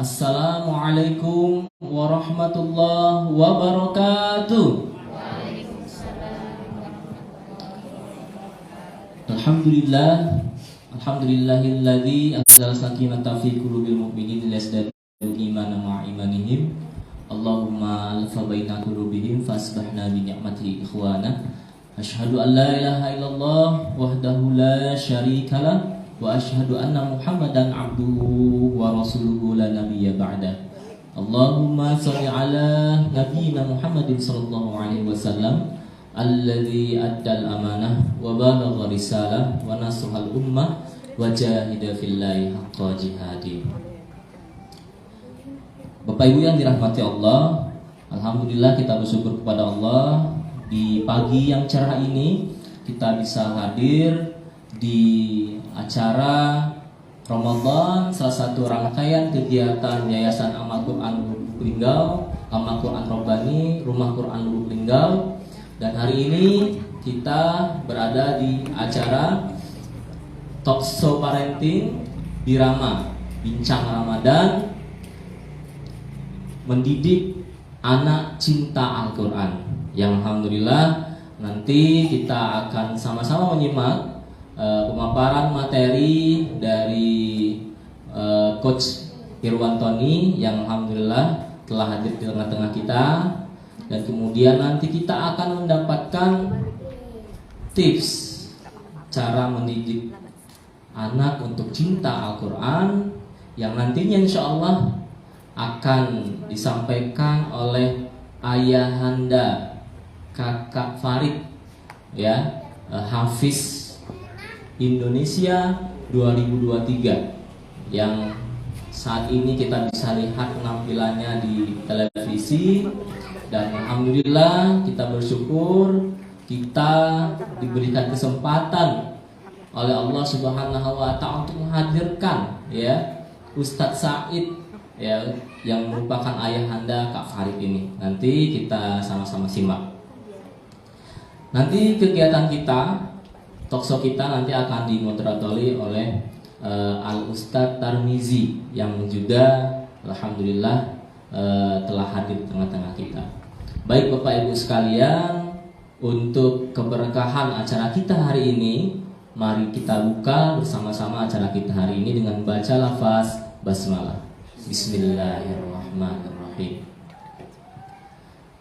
Assalamualaikum warahmatullahi wabarakatuh. Alhamdulillahilladzi anzala sakinata fi qulubil mu'minin liyazdadu imanan ma'a imanihim. Allahumma alfa baina qulubihim fasbahna bi ni'mati ikhwana. Asyhadu an la ilaha illallah wahdahu la syarikalah wa asyhadu anna Muhammadan abduhu wa rasuluhu la nabiyya ba'da. Allahumma shalli ala nabiyyina Muhammadin sallallahu alaihi wasallam alladzi addal amanah wa balagha risalah wa nasahal ummah wa jahida fillahi haqqa jihadi. Bapak Ibu yang dirahmati Allah, alhamdulillah kita bersyukur kepada Allah di pagi yang cerah ini kita bisa hadir di acara Ramadan, salah satu rangkaian kegiatan Yayasan Amal Quran Lubuk Linggau, Amal Quran Robbani, Rumah Quran Lubuk Linggau. Dan hari ini kita berada di acara Talk Show Parenting Birama, Bincang Ramadan, mendidik anak cinta Al-Quran. Yang alhamdulillah nanti kita akan sama-sama menyimak pemaparan materi dari Coach Irwantoni yang alhamdulillah telah hadir di tengah-tengah kita, dan kemudian nanti kita akan mendapatkan tips cara mendidik anak untuk cinta Al-Quran yang nantinya insya Allah akan disampaikan oleh ayahanda Kakak Farid, ya, Hafiz Indonesia 2023 yang saat ini kita bisa lihat penampilannya di televisi. Dan alhamdulillah kita bersyukur kita diberikan kesempatan oleh Allah Subhanahu wa Ta'ala untuk menghadirkan, ya, Ustadz Said, ya, yang merupakan ayahanda Kak Farid ini. Nanti kita sama-sama simak. Nanti kegiatan kita, talkshow kita nanti akan dimoderatori oleh Al Ustadz Tarmizi yang juga alhamdulillah telah hadir di tengah-tengah kita. Baik Bapak Ibu sekalian, untuk keberkahan acara kita hari ini, mari kita buka bersama-sama acara kita hari ini dengan baca lafaz basmalah. Bismillahirrahmanirrahim.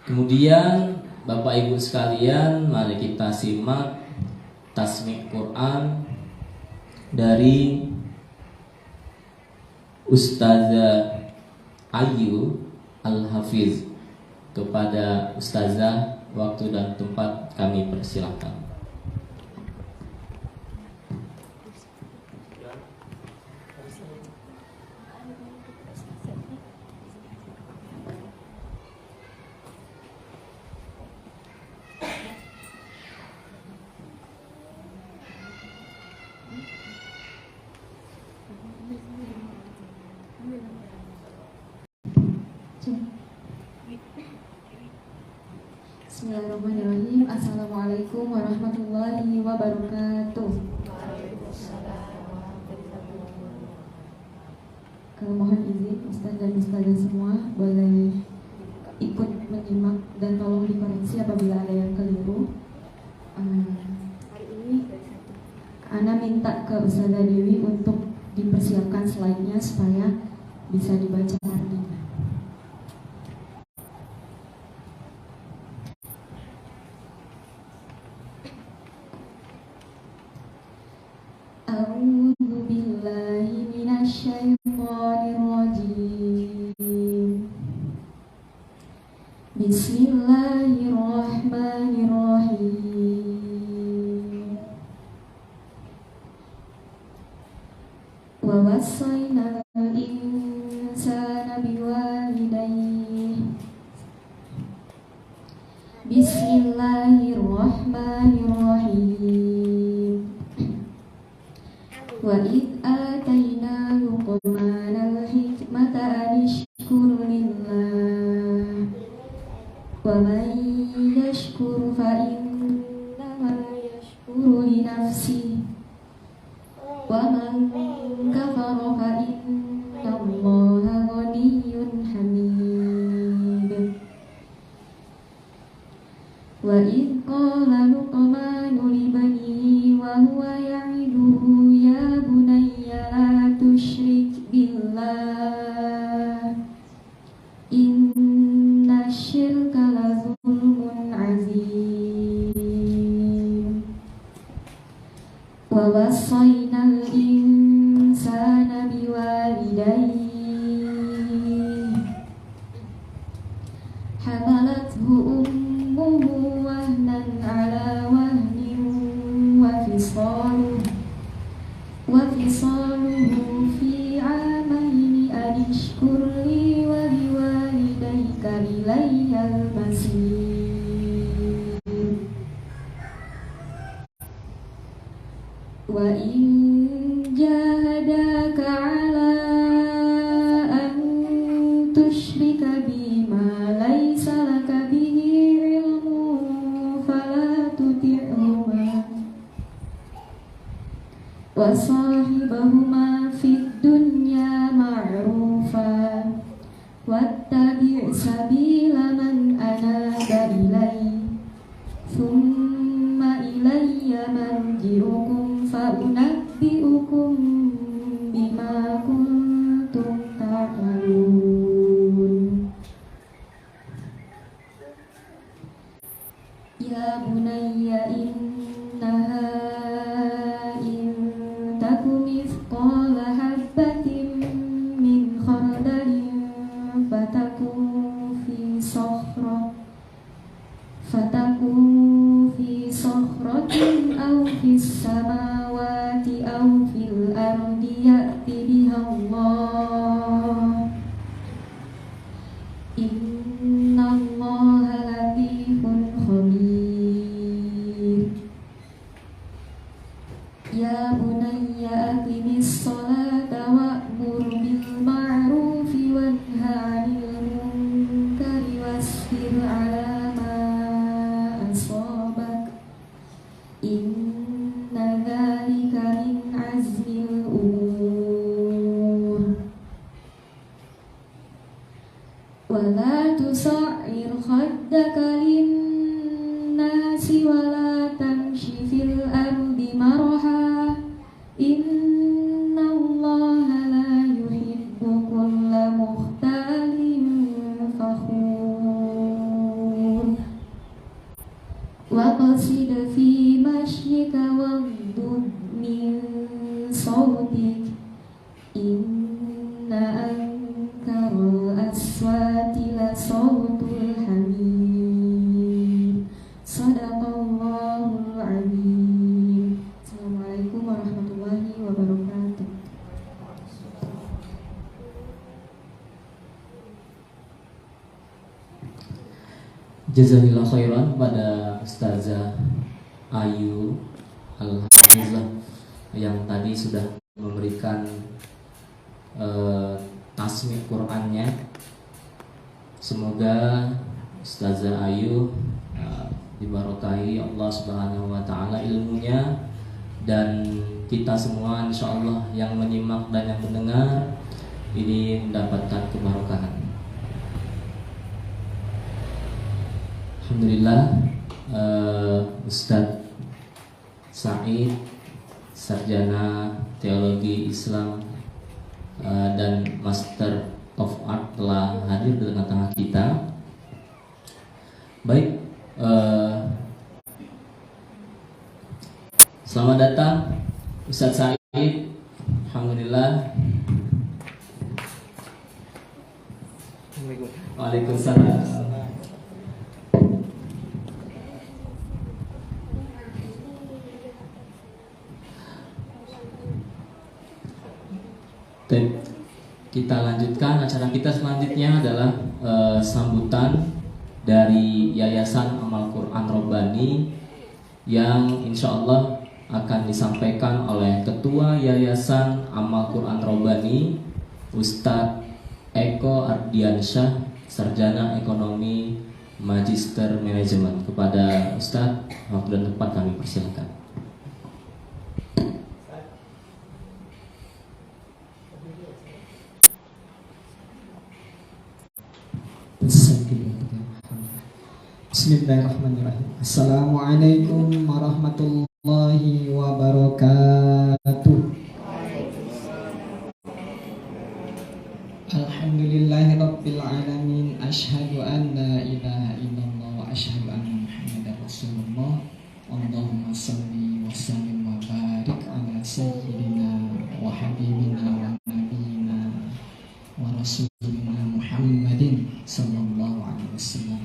Kemudian Bapak Ibu sekalian, mari kita simak tasmik Quran dari Ustazah Ayu Al-Hafiz. Kepada Ustazah, waktu dan tempat kami persilahkan. Bismillahirrahmanirrahim. Assalamualaikum warahmatullahi wabarakatuh. Mohon izin Ustaz dan Ustazah semua boleh ikut menyimak dan tolong dikoreksi apabila ada yang keliru. Hari ini Ana minta ke Ustazah Dewi untuk dipersiapkan slide-nya supaya bisa dibaca artinya. A'udzu billahi minasyaitonir rajim. Bismillahirrahmanirrahim. Wa wasainal insana biwalidayhi. Bismillahirrahmanirrahim. Wa id atayna luqmanal hikmata an ishkur lillah wa man yashkur fa innama yashkuru li nafsihi wa man kafara fa innallaha وإذ قال لقمان لبنيه وهو يعظه يا بني لا تشرك بالله إن الشرك لظلم عظيم ووصينا الإنسان بوالديه حملته أمه وهنا على وهن وفصاله في عامين أن اشكر لي ولوالديك إلي المصير وإن جاهداك على أن تشرك بي ما ليس لك به علم فلا تطعهما وصاحبهما في الدنيا معروفا واتبع سبيل من أناب إلي ثم إلي مرجعكم فأنبئكم بما كنتم تعملون يا بني إنها إن تك مثقال حبة من خردل فتكن في صخرة أو في السماوات أو في الأرض يأت بها الله إن الله لطيف خبير يا بني أقم الصلاة وأمر بالمعروف وانه عن المنكر واصبر على ما أصابك إن ذلك من عزم الأمور ولا تصعر خدك للناس ولا تمش في الأرض مرحا إن الله لا يحب كل مختال فخور واقصد في مشيك واغضض من صوتك إن أنكر الأصوات لصوت الحمير صدق الله العظيم. Assalamualaikum warahmatullahi wabarakatuh. Jazakallahu khairan pada Ustazah Ayu Al-Hafizah yang tadi sudah memberikan tasmih Qur'annya. Semoga Ustazah Ayu dibarokahi Allah Subhanahu wa taala ilmunya, dan kita semua insyaallah yang menyimak dan yang mendengar ini mendapatkan kebarokahan. Alhamdulillah, Ustadz Said, sarjana teologi Islam dan Master of Art telah hadir di tengah-tengah kita. Baik, selamat datang Ustadz Said. Alhamdulillah. Waalaikumsalam. Kita lanjutkan acara kita selanjutnya adalah sambutan dari Yayasan Amal Quran Robbani yang insya Allah akan disampaikan oleh Ketua Yayasan Amal Quran Robbani Ustadz Eko Ardiansyah, Sarjana Ekonomi Magister Manajemen. Kepada Ustadz, waktu dan tempat kami persilakan. Bismillahirrahmanirrahim. Assalamualaikum warahmatullahi wabarakatuh. Alhamdulillahirabbil alamin. Asyhadu an la ilaha illallah wa asyhadu anna Muhammadar Rasulullah. Allahumma shalli wa sallim wa barik ala sayyidina wa habibina wa nabiyina wa rasulina Muhammadin sallallahu alaihi wasallam.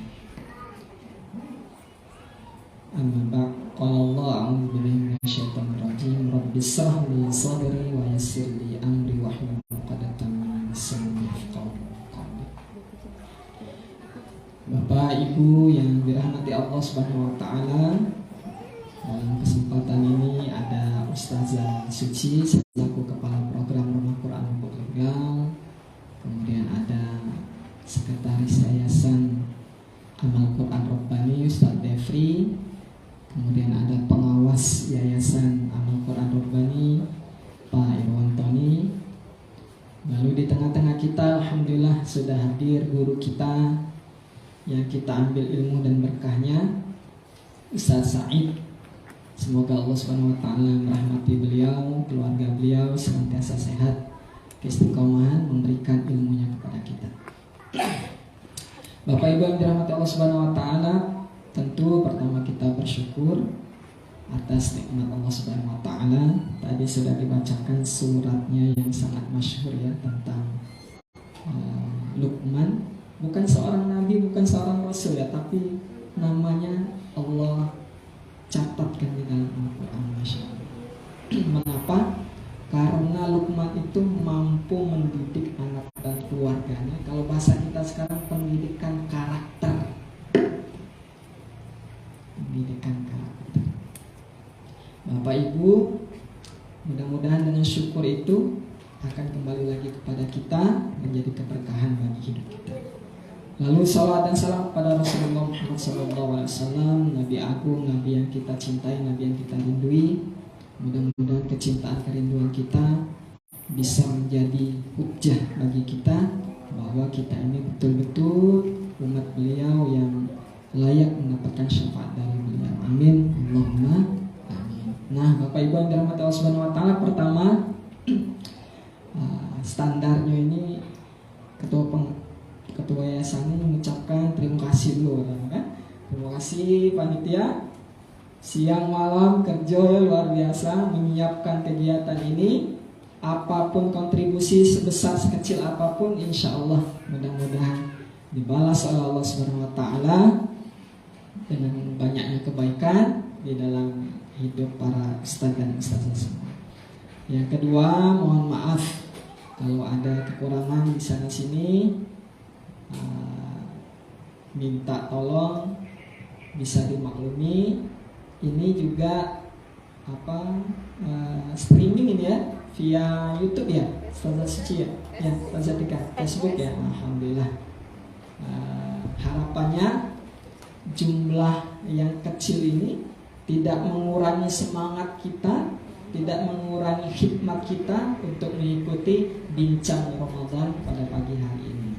Amma ba'd. Qala Allah a'udzu billahi minasyaitonir rajim. Rabbi shrah li sadri wa yassir li amri wahlul 'uqdatam min lisani yafqahu qawli. Bapak Ibu yang dirahmati Allah Subhanahu wa taala, dalam kesempatan ini ada Ustazah Suci selaku kepala program Rumah Quran untuk Legal. Kemudian ada Sekretaris Yayasan Amal Quran Rabbani Ustaz Devri. Kemudian ada pengawas Yayasan Amal Quran Rabbani Pak Irwantoni. Lalu di tengah-tengah kita alhamdulillah sudah hadir guru kita yang kita ambil ilmu dan berkahnya, Ustaz Said. Semoga Allah Subhanahu wa taala merahmati beliau, keluarga beliau senantiasa sehat, keistiqomahan memberikan ilmunya kepada kita. Bapak Ibu yang dirahmati Allah Subhanahu wa taala, tentu pertama kita bersyukur atas nikmat Allah Subhanahu wa taala. Tadi sudah dibacakan suratnya yang sangat masyhur ya tentang Luqman. Bukan seorang nabi, bukan seorang rasul ya, tapi namanya Allah catatkan di dalam Al-Qur'an. Masya Allah. Mengapa? Karena Luqman itu mampu mendidik anak dan keluarganya. Kalau bahasa kita sekarang pendidikan karakter. Pendidikan karakter. Bapak Ibu, mudah-mudahan dengan syukur itu akan kembali lagi kepada kita, menjadi keberkahan bagi hidup kita. Lalu salawat dan salam kepada Rasulullah Muhammad SAW, Nabi Agung, Nabi yang kita cintai, Nabi yang kita rindui. Mudah-mudahan kecintaan kerinduan kita bisa menjadi hujjah bagi kita bahwa kita ini betul-betul umat beliau yang layak mendapatkan syafaat dari beliau. Amin. Allahumma amin. Nah, Bapak Ibu yang dirahmati Allah Subhanahu wa taala, pertama standarnya ini ketua yayasan ini mengucapkan terima kasih dulu kan. Terima kasih panitia. Siang malam kerja luar biasa menyiapkan kegiatan ini. Apapun kontribusi sebesar sekecil apapun, insya Allah mudah-mudahan dibalas oleh Allah Subhanahu wa taala dengan banyaknya kebaikan di dalam hidup para ustaz dan ustazah semua. Yang kedua, mohon maaf kalau ada kekurangan di sana sini. Minta tolong bisa dimaklumi. Ini juga streaming ini ya via YouTube ya, Ustazah Suci ya, Ustazah Tika, Facebook ya. Alhamdulillah. Harapannya jumlah yang kecil ini tidak mengurangi semangat kita, tidak mengurangi khidmat kita untuk mengikuti bincang Ramadan pada pagi hari ini.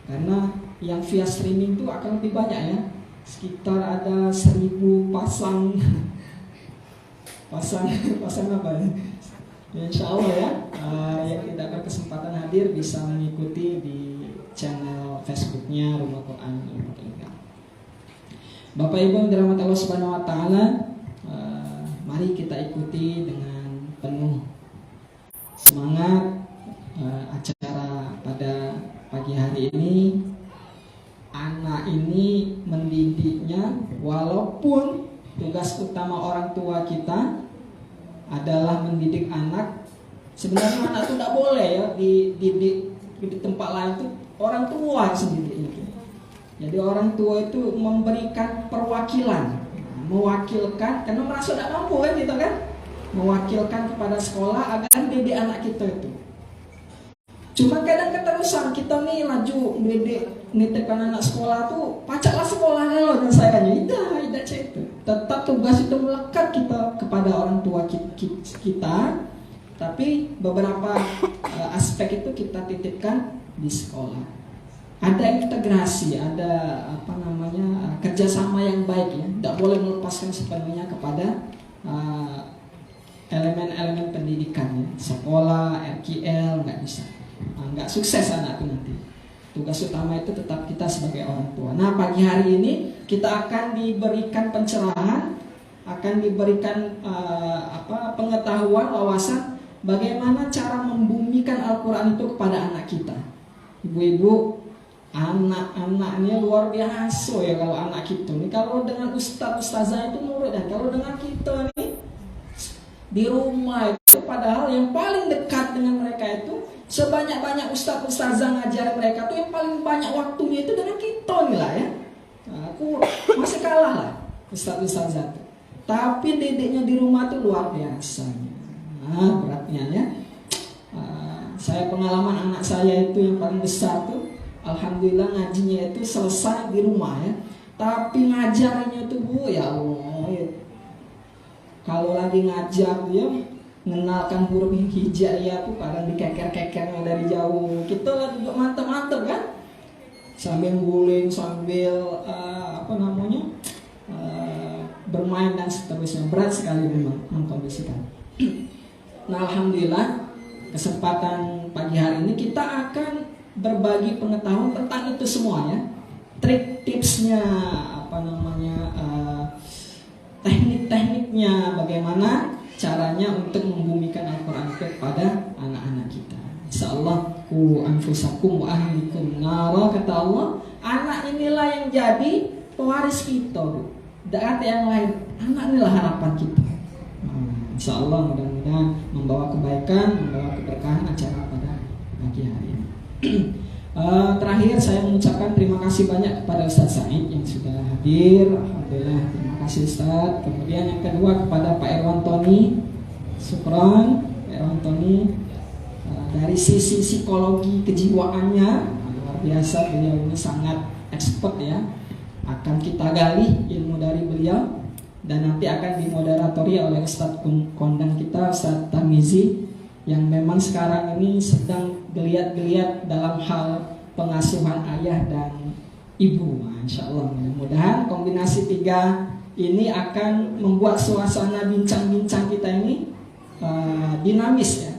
Karena yang via streaming itu akan lebih banyak ya, sekitar ada 1000 pasang apa ya? Insya Allah ya, yang tidak berkesempatan hadir bisa mengikuti di channel Facebooknya Rumah Quran Untuk Legal. Bapak Ibu yang dirahmati Allah Subhanahu wa taala, mari kita ikuti dengan penuh semangat acara pada pagi hari ini. Anak ini mendidiknya, walaupun tugas utama orang tua kita adalah mendidik anak. Sebenarnya anak itu tidak boleh ya dididik di tempat lain, itu orang tua sendiri itu. Jadi orang tua itu memberikan perwakilan, mewakilkan, karena merasa tidak mampu kan gitu kan, mewakilkan kepada sekolah agar didik anak kita itu. Cuma kadang keterusan kita nih laju nitipkan anak sekolah tuh, pacaklah sekolahnya loh dan sayanya tidak itu. Tetap tugas itu melekat kita kepada orang tua kita, tapi beberapa aspek itu kita titipkan di sekolah. ada integrasi, ada kerjasama yang baik ya. Tidak boleh melepaskan sepenuhnya kepada elemen-elemen pendidikan ya. Sekolah, RKL nggak bisa, nggak sukses anak itu nanti. Tugas utama itu tetap kita sebagai orang tua. Nah, pagi hari ini kita akan diberikan pencerahan, akan diberikan pengetahuan, wawasan bagaimana cara membumikan Al-Quran itu kepada anak kita. Ibu-ibu, anak-anaknya luar biasa ya kalau anak kita nih. Kalau dengan ustazah itu nurut, dan kalau dengan kita nih di rumah itu, padahal yang paling dekat dengan mereka itu sebanyak-banyak ustazah ngajar mereka tuh yang paling banyak waktunya itu dengan kita nih lah ya. Nah, aku masih kalah lah ustazah tuh. Tapi dedeknya di rumah tuh luar biasa. Nah, beratnya ya. Saya pengalaman anak saya itu yang paling besar tuh, alhamdulillah ngajinya itu selesai di rumah ya. Tapi ngajarnya tuh Bu, ya Allah ya. Kalau lagi ngajar dia mengenalkan huruf hijaiyah tuh kadang dikeker-kekernya dari jauh. Kita lagi mantep-mantep kan, sambil guling, sambil bermain dan seterusnya. Berat sekali memang mengkondisikan. Nah, alhamdulillah kesempatan pagi hari ini kita akan berbagi pengetahuan tentang itu semua ya. Trik, tipsnya, teknik-tekniknya, bagaimana caranya untuk membumikan Al-Quran kepada anak-anak kita. Insyaallah ku anfusakum wa ahlikum nara, kata Allah. Anak inilah yang jadi pewaris kita, Bu. Tidak ada yang lain. Anak inilah harapan kita. Insyaallah mudah-mudahan membawa kebaikan, membawa keberkahan acara pada pagi hari ini. Terakhir saya mengucapkan terima kasih banyak kepada Ustaz Said yang sudah hadir. Alhamdulillah, terima kasih Ustaz. Kemudian yang kedua kepada Pak Irwan Tony Supron. Pak Irwan Tony dari sisi psikologi kejiwaannya luar biasa, beliau ini sangat expert ya. Akan kita gali ilmu dari beliau dan nanti akan dimoderatori oleh Ustaz kondang kita, Ustaz Tarmizi, yang memang sekarang ini sedang geliat-geliat dalam hal pengasuhan ayah dan ibu. Masya Allah, mudah-mudahan kombinasi tiga ini akan membuat suasana bincang-bincang kita ini dinamis ya,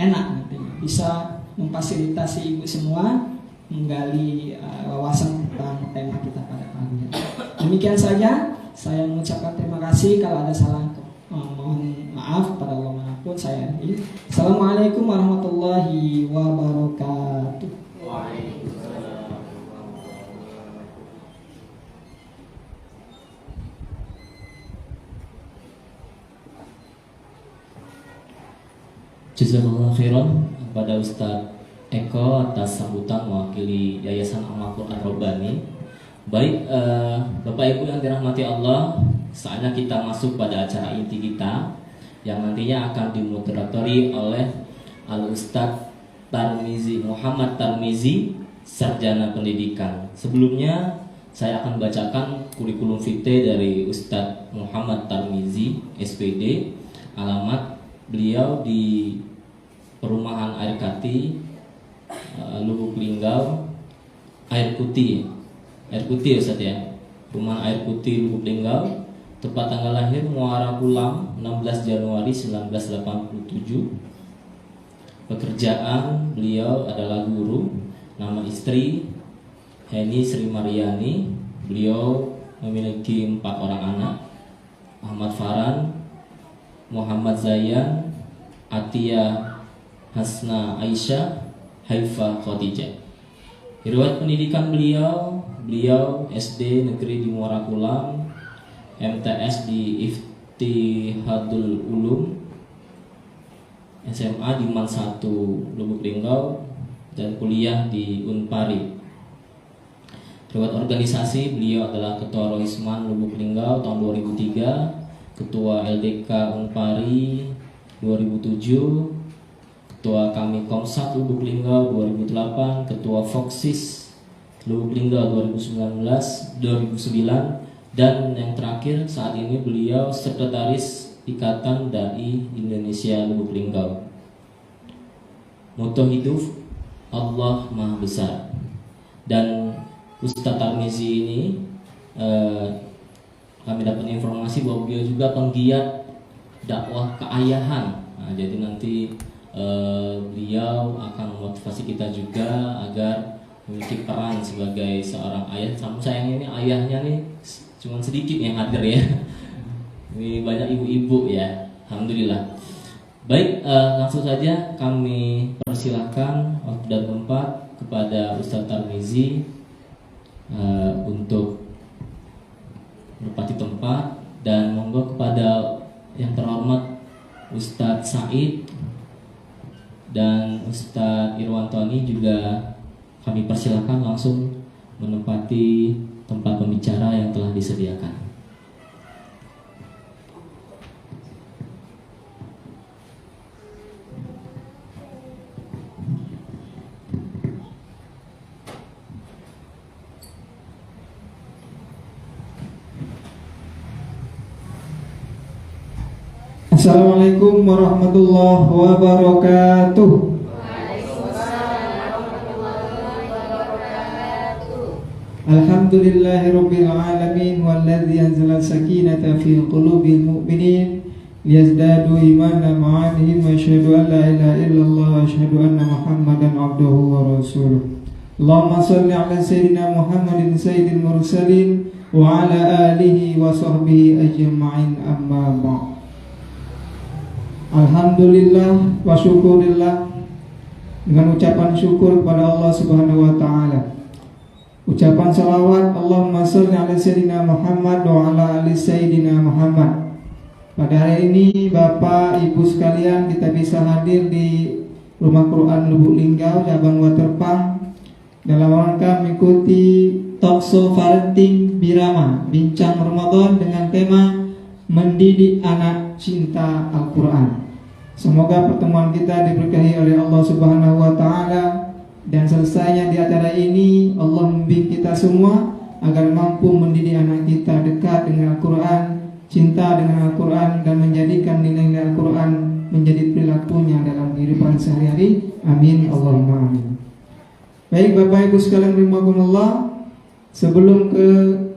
enak nantinya. Bisa memfasilitasi ibu semua menggali wawasan tentang tema kita pada pagi ini. Demikian saja, saya mengucapkan terima kasih. Kalau ada salah, mohon maaf pada Allah manapun saya ini. Assalamualaikum warahmatullahi wabarakatuh. Jazakallahu khairan kepada Ustadz Eko atas sambutan mewakili Yayasan Amal Quran Robbani. Baik, Bapak Ibu yang dirahmati Allah, saatnya kita masuk pada acara inti kita yang nantinya akan dimoderatori oleh Al-Ustadz Tarmizi, Muhammad Tarmizi, Sarjana Pendidikan. Sebelumnya saya akan bacakan kurikulum vitae dari Ustadz Muhammad Tarmizi, SPD. Alamat beliau di Perumahan Air Kati, Lubuk Linggau, Air Kuti ya Ustaz ya. Perumahan Air Kuti, Lubuk Linggau. Tepat tanggal lahir Muara Pulang 16 Januari 1987. Pekerjaan beliau adalah guru. Nama istri Heni Sri Mariani. Beliau memiliki 4 orang anak. Ahmad Farhan, Muhammad Zayan, Atia Hasna Aisyah, Haifa Khadijah. Riwayat pendidikan beliau SD negeri di Muara Kulang, MTS di Iftihadul Ulum, SMA di MAN 1 Lubuk Linggau, dan kuliah di Unpari. Riwayat organisasi beliau adalah Ketua Roisman Lubuk Linggau tahun 2003, Ketua LDK Unpari 2007, Ketua Kami Komsat Lubuk Linggau 2008, Ketua Foksis Lubuk Linggau 2009, dan yang terakhir saat ini beliau Sekretaris Ikatan Dai Indonesia Lubuk Linggau. Moto hidup Allah Maha Besar. Dan Ustadz Tarmizi ini kami dapat informasi bahwa beliau juga penggiat dakwah keayahan. Nah, jadi nanti beliau akan memotivasi kita juga agar memiliki peran sebagai seorang ayah. Sama sayangnya ini ayahnya nih cuma sedikit yang hadir ya. Ini banyak ibu-ibu ya. Alhamdulillah. Baik, langsung saja kami persilahkan waktu dan tempat kepada Ustadz Tarmizi untuk menempati tempat, dan monggo kepada yang terhormat Ustadz Said dan Ustadz Irwantoni juga kami persilahkan langsung menempati tempat pembicara yang telah disediakan. Assalamualaikum warahmatullahi wabarakatuh. Alhamdulillahirabbil alamin walladzi anzala sakinata fi qulubil mu'minin liyazdadu imanan ma'anihim wa asyhadu an la ilaha illallah wa asyhadu anna Muhammadan abduhu wa rasuluh. Allahumma shalli ala sayyidina Muhammadin sayyidil mursalin wa ala alihi wa sahbihi ajma'in, amma ba'd. Alhamdulillah wa syukurillah, dengan ucapan syukur kepada Allah Subhanahu wa taala. Ucapan salawat Allahumma shalli ala sayyidina Muhammad wa ala ali sayyidina Muhammad. Pada hari ini Bapak Ibu sekalian, kita bisa hadir di Rumah Quran Lubuk Linggau cabang Waterpang dalam rangka mengikuti talkshow parenting Birama, bincang Ramadan dengan tema mendidik anak cinta Al-Quran. Semoga pertemuan kita diberkahi oleh Allah Subhanahu wa taala, dan selesainya di acara ini Allah membimbing kita semua agar mampu mendidik anak kita dekat dengan Al-Quran, cinta dengan Al-Quran, dan menjadikan nilai-nilai Al-Quran menjadi perilakunya dalam kehidupan sehari-hari. Amin Allahumma amin. Baik Bapak Ibu sekalian rahimakumullah, sebelum ke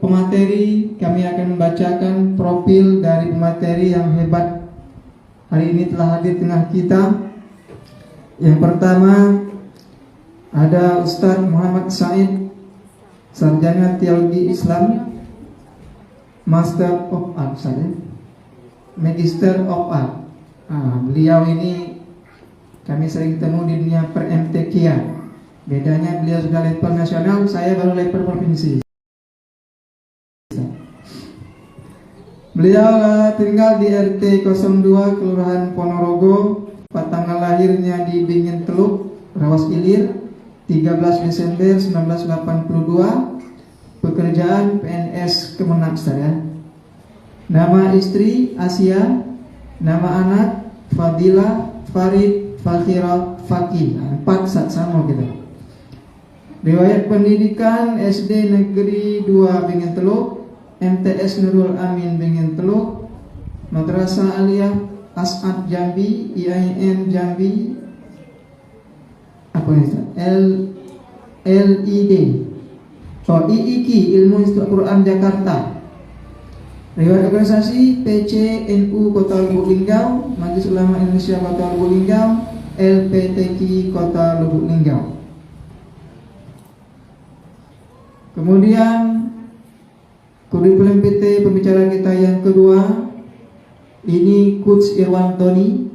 pemateri, kami akan membacakan profil dari pemateri yang hebat hari ini telah hadir di tengah kita. Yang pertama ada Ustadz Muhammad Said, sarjana teologi Islam, Master of Art, Magister of Art. Beliau ini kami sering ketemu di dunia per MTQ. Bedanya beliau sudah level nasional, saya baru level provinsi. Beliau tinggal di RT 02 Kelurahan Ponorogo. Tanggal lahirnya di Bingen Teluk, Rawas Ilir, 13 Desember 1982. Pekerjaan PNS Kemenak saya. Nama istri Asia, nama anak Fadilah, Farid, Fakhira, Fakih. 4 sama gitu. Riwayat pendidikan SD Negeri 2 Bingen Teluk, MTS Nurul Amin Bingen Teluk, Madrasah Aliyah As'ad Jambi, IAIN Jambi, LID, IIK Ilmu Institut Quran Jakarta. Riwayat organisasi PCNU Kota Lubuk Linggau, Majelis Ulama Indonesia Kota Lubuk Linggau, LPTQ Kota Lubuk Linggau. Kemudian kurikulum PT pembicara kita yang kedua, ini Coach Irwantoni.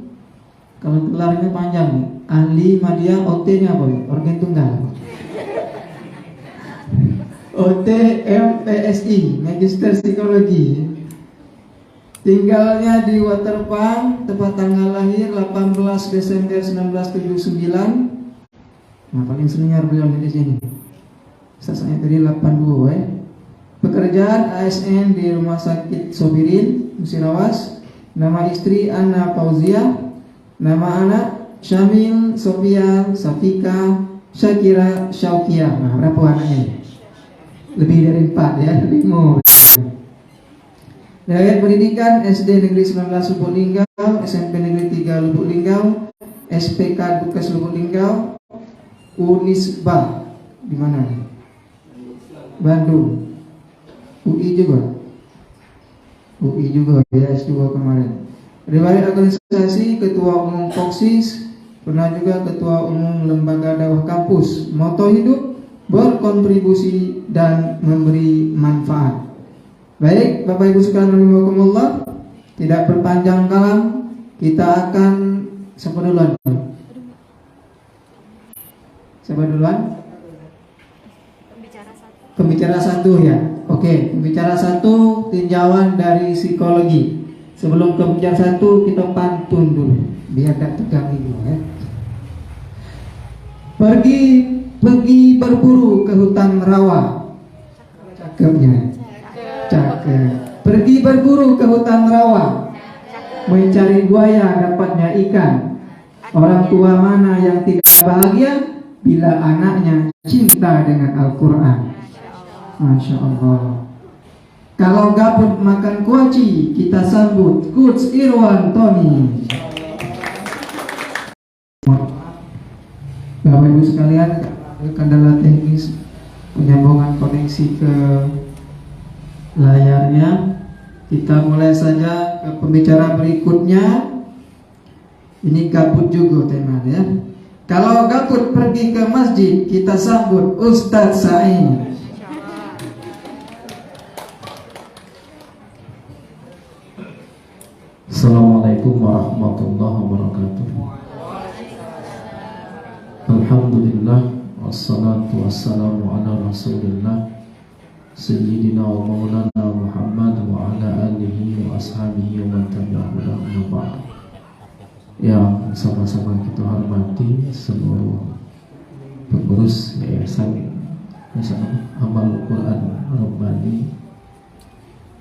Kalau gelarnya panjang, ahli media, OT-nya apa ya? Organ tunggal. OT MPSI, Magister Psikologi. Tinggalnya di Waterpang, tempat tanggal lahir 18 Desember 1979. Nah, paling senior beliau di sini. Saya tadi 82 ya. Pekerjaan ASN di Rumah Sakit Sobirin, Musirawas. Nama istri Anna Fauzia. Nama anak Syamil, Sofia, Safika, Syakira, Syaukia. Nah, berapa anaknya? Lebih dari 4 ya, 5. Riwayat pendidikan SD Negeri 19 Lubuk Linggau, SMP Negeri 3 Lubuk Linggau, SPK Dukes Lubuk Linggau, Unisba di mana? Bandung. UI juga ya, S2 kemarin. Riwayat organisasi, ketua umum Koksis, pernah juga ketua umum lembaga dakwah kampus. Moto hidup, berkontribusi dan memberi manfaat. Baik, Bapak Ibu sekalian rahimakumullah, tidak berpanjang kalam, kita akan siapa duluan? Pembicara satu ya. Oke, pembicara satu tinjauan dari psikologi. Sebelum ke pembicara satu kita pantun dulu, biar tak tegang dulu ya. Pergi berburu ke hutan rawa. Cakepnya. Cakep. Pergi berburu ke hutan rawa, mencari buaya dapatnya ikan. Orang tua mana yang tidak bahagia bila anaknya cinta dengan Al-Quran. Masya Allah. Kalau gabut makan kuaci, kita sambut Coach Irwan Tony. Bapak Ibu sekalian, kendala teknis penyambungan koneksi ke layarnya. Kita mulai saja ke pembicara berikutnya. Ini gabut juga temanya ya. Kalau gabut pergi ke masjid, kita sambut Ustadz Said. Assalamualaikum warahmatullahi wabarakatuh. Alhamdulillah, wassalatu wassalamu ala rasulillah Sayyidina wa maulana Muhammad wa ala alihi wa ashabihi wa man tabi'ahu amma ba'd. Yang sama-sama kita hormati seluruh pengurus Yayasan Amal Quran Rabbani,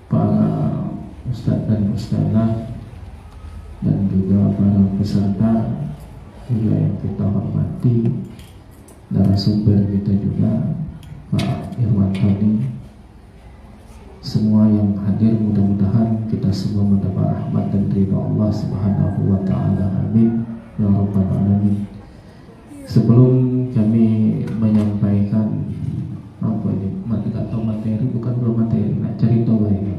para ustadz dan ustadzah, dan juga para peserta juga yang kita hormati, narasumber kita juga Pak Irwan Tony, semua yang hadir, mudah-mudahan kita semua mendapat rahmat dan ridha Allah Subhanahu wa taala. Amin ya rabbal alamin. Sebelum kami menyampaikan apa ini, materi bukan belum materi, nak cerita ini.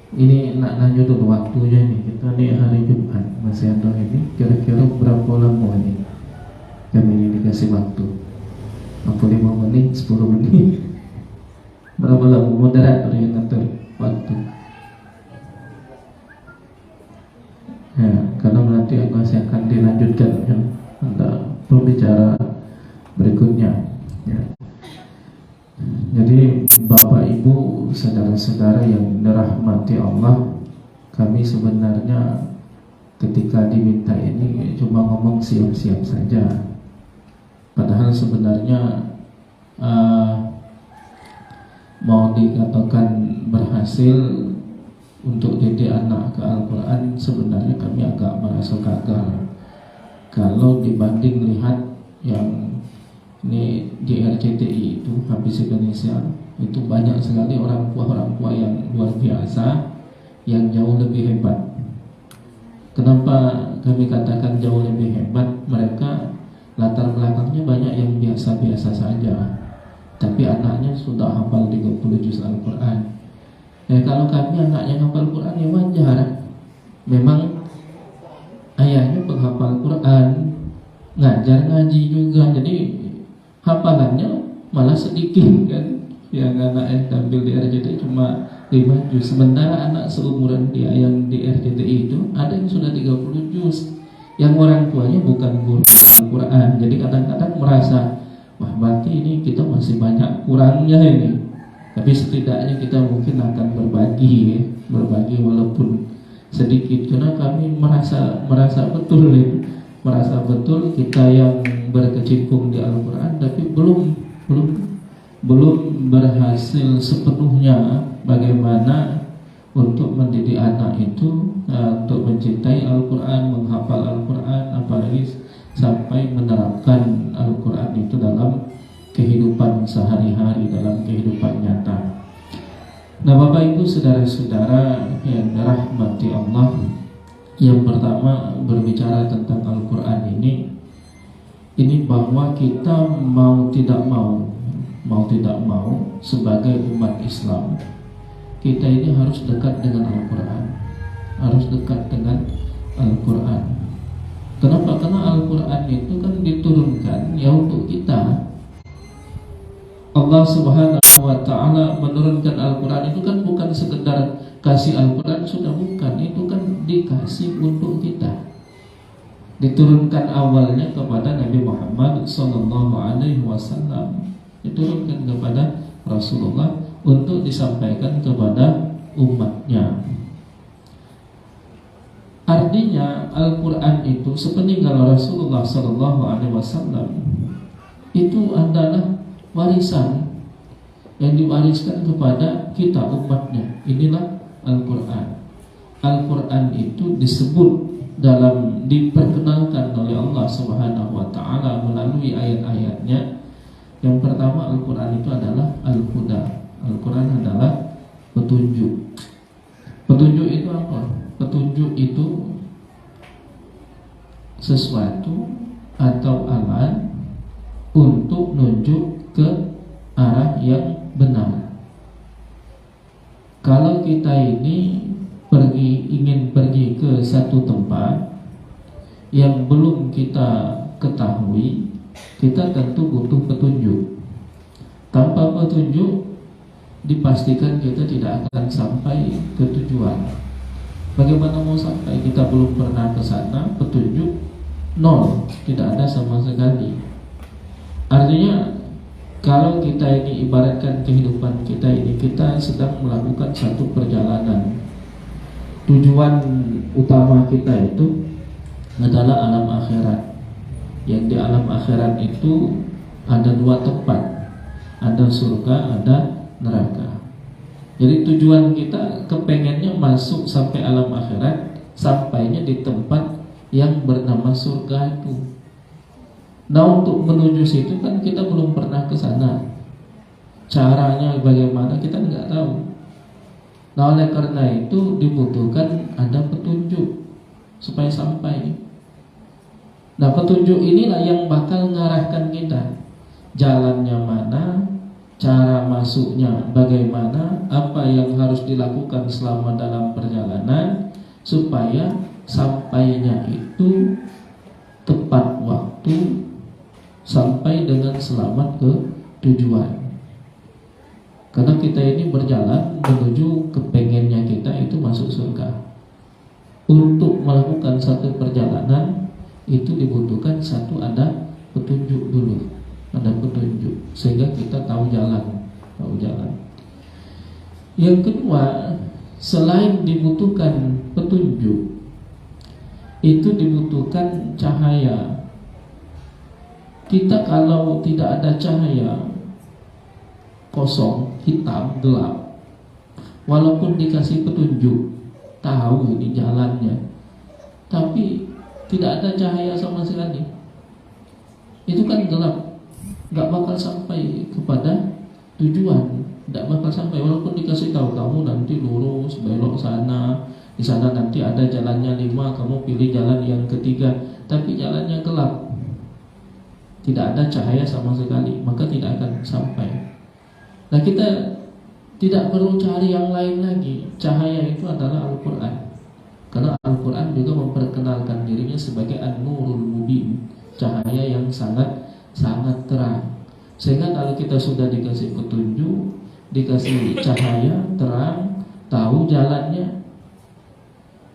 Ini nak nanya dulu waktunya nih. Kita nih hari Jumat masih ada ini. Kira-kira berapa lama ini kami ini dikasih waktu? Apa 5 menit, 10 menit? Berapa lama moderator yang ngatur waktu? Ya, karena nanti masih akan dilanjutkan ya, untuk pembicara berikutnya. Ya. Jadi Bapak Ibu, saudara-saudara yang dirahmati Allah, kami sebenarnya ketika diminta ini cuma ngomong siap-siap saja. Padahal sebenarnya mau dikatakan berhasil untuk didik anak ke Al-Quran, sebenarnya kami agak merasa gagal. Kalau dibanding lihat yang ini di RCTI itu, Habis Indonesia, itu banyak sekali orang tua yang luar biasa, yang jauh lebih hebat. Kenapa kami katakan jauh lebih hebat? Mereka latar belakangnya banyak yang biasa-biasa saja, tapi anaknya sudah hafal 30 juz Al-Quran. Kalau kami anaknya hafal Quran ya wajar. Memang ayahnya penghafal Quran, ngajar ngaji juga, jadi hafalannya malah sedikit kan. Yang anak yang tampil di RCTI cuma 5 juz. Sementara anak seumuran dia yang di RCTI itu ada yang sudah 30 juz, yang orang tuanya bukan guru Al-Quran. Jadi kadang-kadang merasa, wah berarti ini kita masih banyak kurangnya ini. Tapi setidaknya kita mungkin akan berbagi walaupun sedikit. Karena kami merasa betul ini, merasa betul kita yang berkecimpung di Al-Quran, tapi belum berhasil sepenuhnya bagaimana untuk mendidik anak itu untuk mencintai Al-Quran, menghafal Al-Quran, apalagi sampai menerapkan Al-Quran itu dalam kehidupan sehari-hari, dalam kehidupan nyata. Nah, Bapak Ibu, saudara-saudara yang dirahmati Allah, yang pertama berbicara tentang Al-Quran ini bahwa kita mau tidak mau mau tidak mau sebagai umat Islam kita ini harus dekat dengan Al-Quran, harus dekat dengan Al-Quran. Kenapa? Karena Al-Quran itu kan diturunkan ya untuk kita. Allah Subhanahu wa Ta'ala menurunkan Al-Quran itu kan bukan sekedar kasih Al-Quran, sudah bukan, itu kan dikasih untuk kita. Diturunkan awalnya kepada Nabi Muhammad Sallallahu Alaihi Wasallam, diturunkan kepada Rasulullah untuk disampaikan kepada umatnya. Artinya Al-Quran itu sepeninggal Rasulullah Sallallahu Alaihi Wasallam itu adalah warisan yang diwariskan kepada kita umatnya. Inilah Al-Quran. Al-Quran itu disebut diperkenalkan oleh Allah Subhanahu wa Ta'ala melalui ayat-ayatnya. Yang pertama, Al-Quran itu adalah Al-Huda. Al-Quran adalah petunjuk. Petunjuk itu apa? Petunjuk itu sesuatu atau alat untuk menunjuk ke arah yang benar. Kalau kita ini ingin pergi ke satu tempat yang belum kita ketahui, kita tentu butuh petunjuk. Tanpa petunjuk dipastikan kita tidak akan sampai ke tujuan. Bagaimana mau sampai? Kita belum pernah ke sana, petunjuk nol, tidak ada sama sekali. Artinya kalau kita ini ibaratkan kehidupan kita ini, kita sedang melakukan satu perjalanan. Tujuan utama kita itu adalah alam akhirat. Yang di alam akhirat itu ada dua tempat, ada surga, ada neraka. Jadi tujuan kita kepengennya masuk sampai alam akhirat, sampainya di tempat yang bernama surga itu. Nah, untuk menuju situ kan kita belum pernah ke sana. Caranya bagaimana kita nggak tahu. Nah, oleh karena itu dibutuhkan ada petunjuk supaya sampai. Nah, petunjuk inilah yang bakal mengarahkan kita. Jalannya mana, cara masuknya bagaimana, apa yang harus dilakukan selama dalam perjalanan supaya sampainya itu tepat waktu, sampai dengan selamat ke tujuan. Karena kita ini berjalan menuju kepengennya kita itu masuk surga. Untuk melakukan satu perjalanan itu dibutuhkan satu ada petunjuk dulu, ada petunjuk sehingga kita tahu jalan. Yang kedua, selain dibutuhkan petunjuk, itu dibutuhkan cahaya. Kita kalau tidak ada cahaya, kosong, hitam, gelap, walaupun dikasih petunjuk, tahu ini jalannya, tapi tidak ada cahaya sama sekali, itu kan gelap, gak bakal sampai kepada tujuan, gak bakal sampai. Walaupun dikasih tahu kamu nanti lurus, belok sana, di sana nanti ada jalannya 5, kamu pilih jalan yang ketiga, tapi jalannya gelap, tidak ada cahaya sama sekali, maka tidak akan sampai. Nah, kita tidak perlu cari yang lain lagi. Cahaya itu adalah Al-Quran. Karena Al-Quran juga memperkenalkan dirinya sebagai An-Nurul Mubin, cahaya yang sangat terang. Sehingga kalau kita sudah dikasih petunjuk, dikasih cahaya terang, tahu jalannya,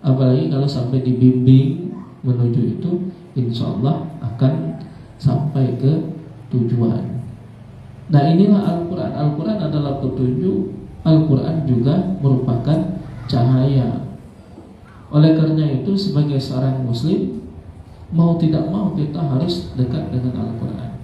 apalagi kalau sampai dibimbing menuju itu, insya Allah akan sampai ke tujuan. Nah, inilah Al-Quran. Al-Quran adalah petunjuk. Al-Quran juga merupakan cahaya. Oleh karena itu, sebagai seorang muslim, mau tidak mau kita harus dekat dengan Al-Quran.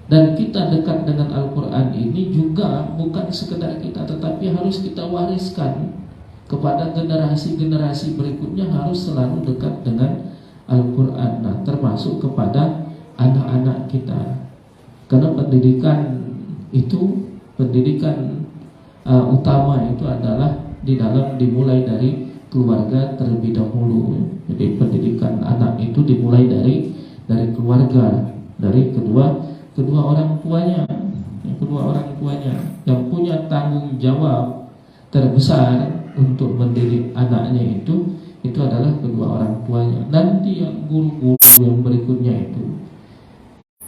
Dan kita dekat dengan Al-Quran ini juga bukan sekedar kita, tetapi harus kita wariskan kepada generasi-generasi berikutnya, harus selalu dekat dengan Al-Quran. Nah, termasuk kepada anak-anak kita. Karena pendidikan utama itu adalah dimulai dari keluarga terlebih dahulu. Jadi pendidikan anak itu dimulai dari keluarga, dari kedua orang tuanya. Kedua jawab terbesar untuk mendidik anaknya itu adalah kedua orang tuanya. Nanti yang guru-guru yang berikutnya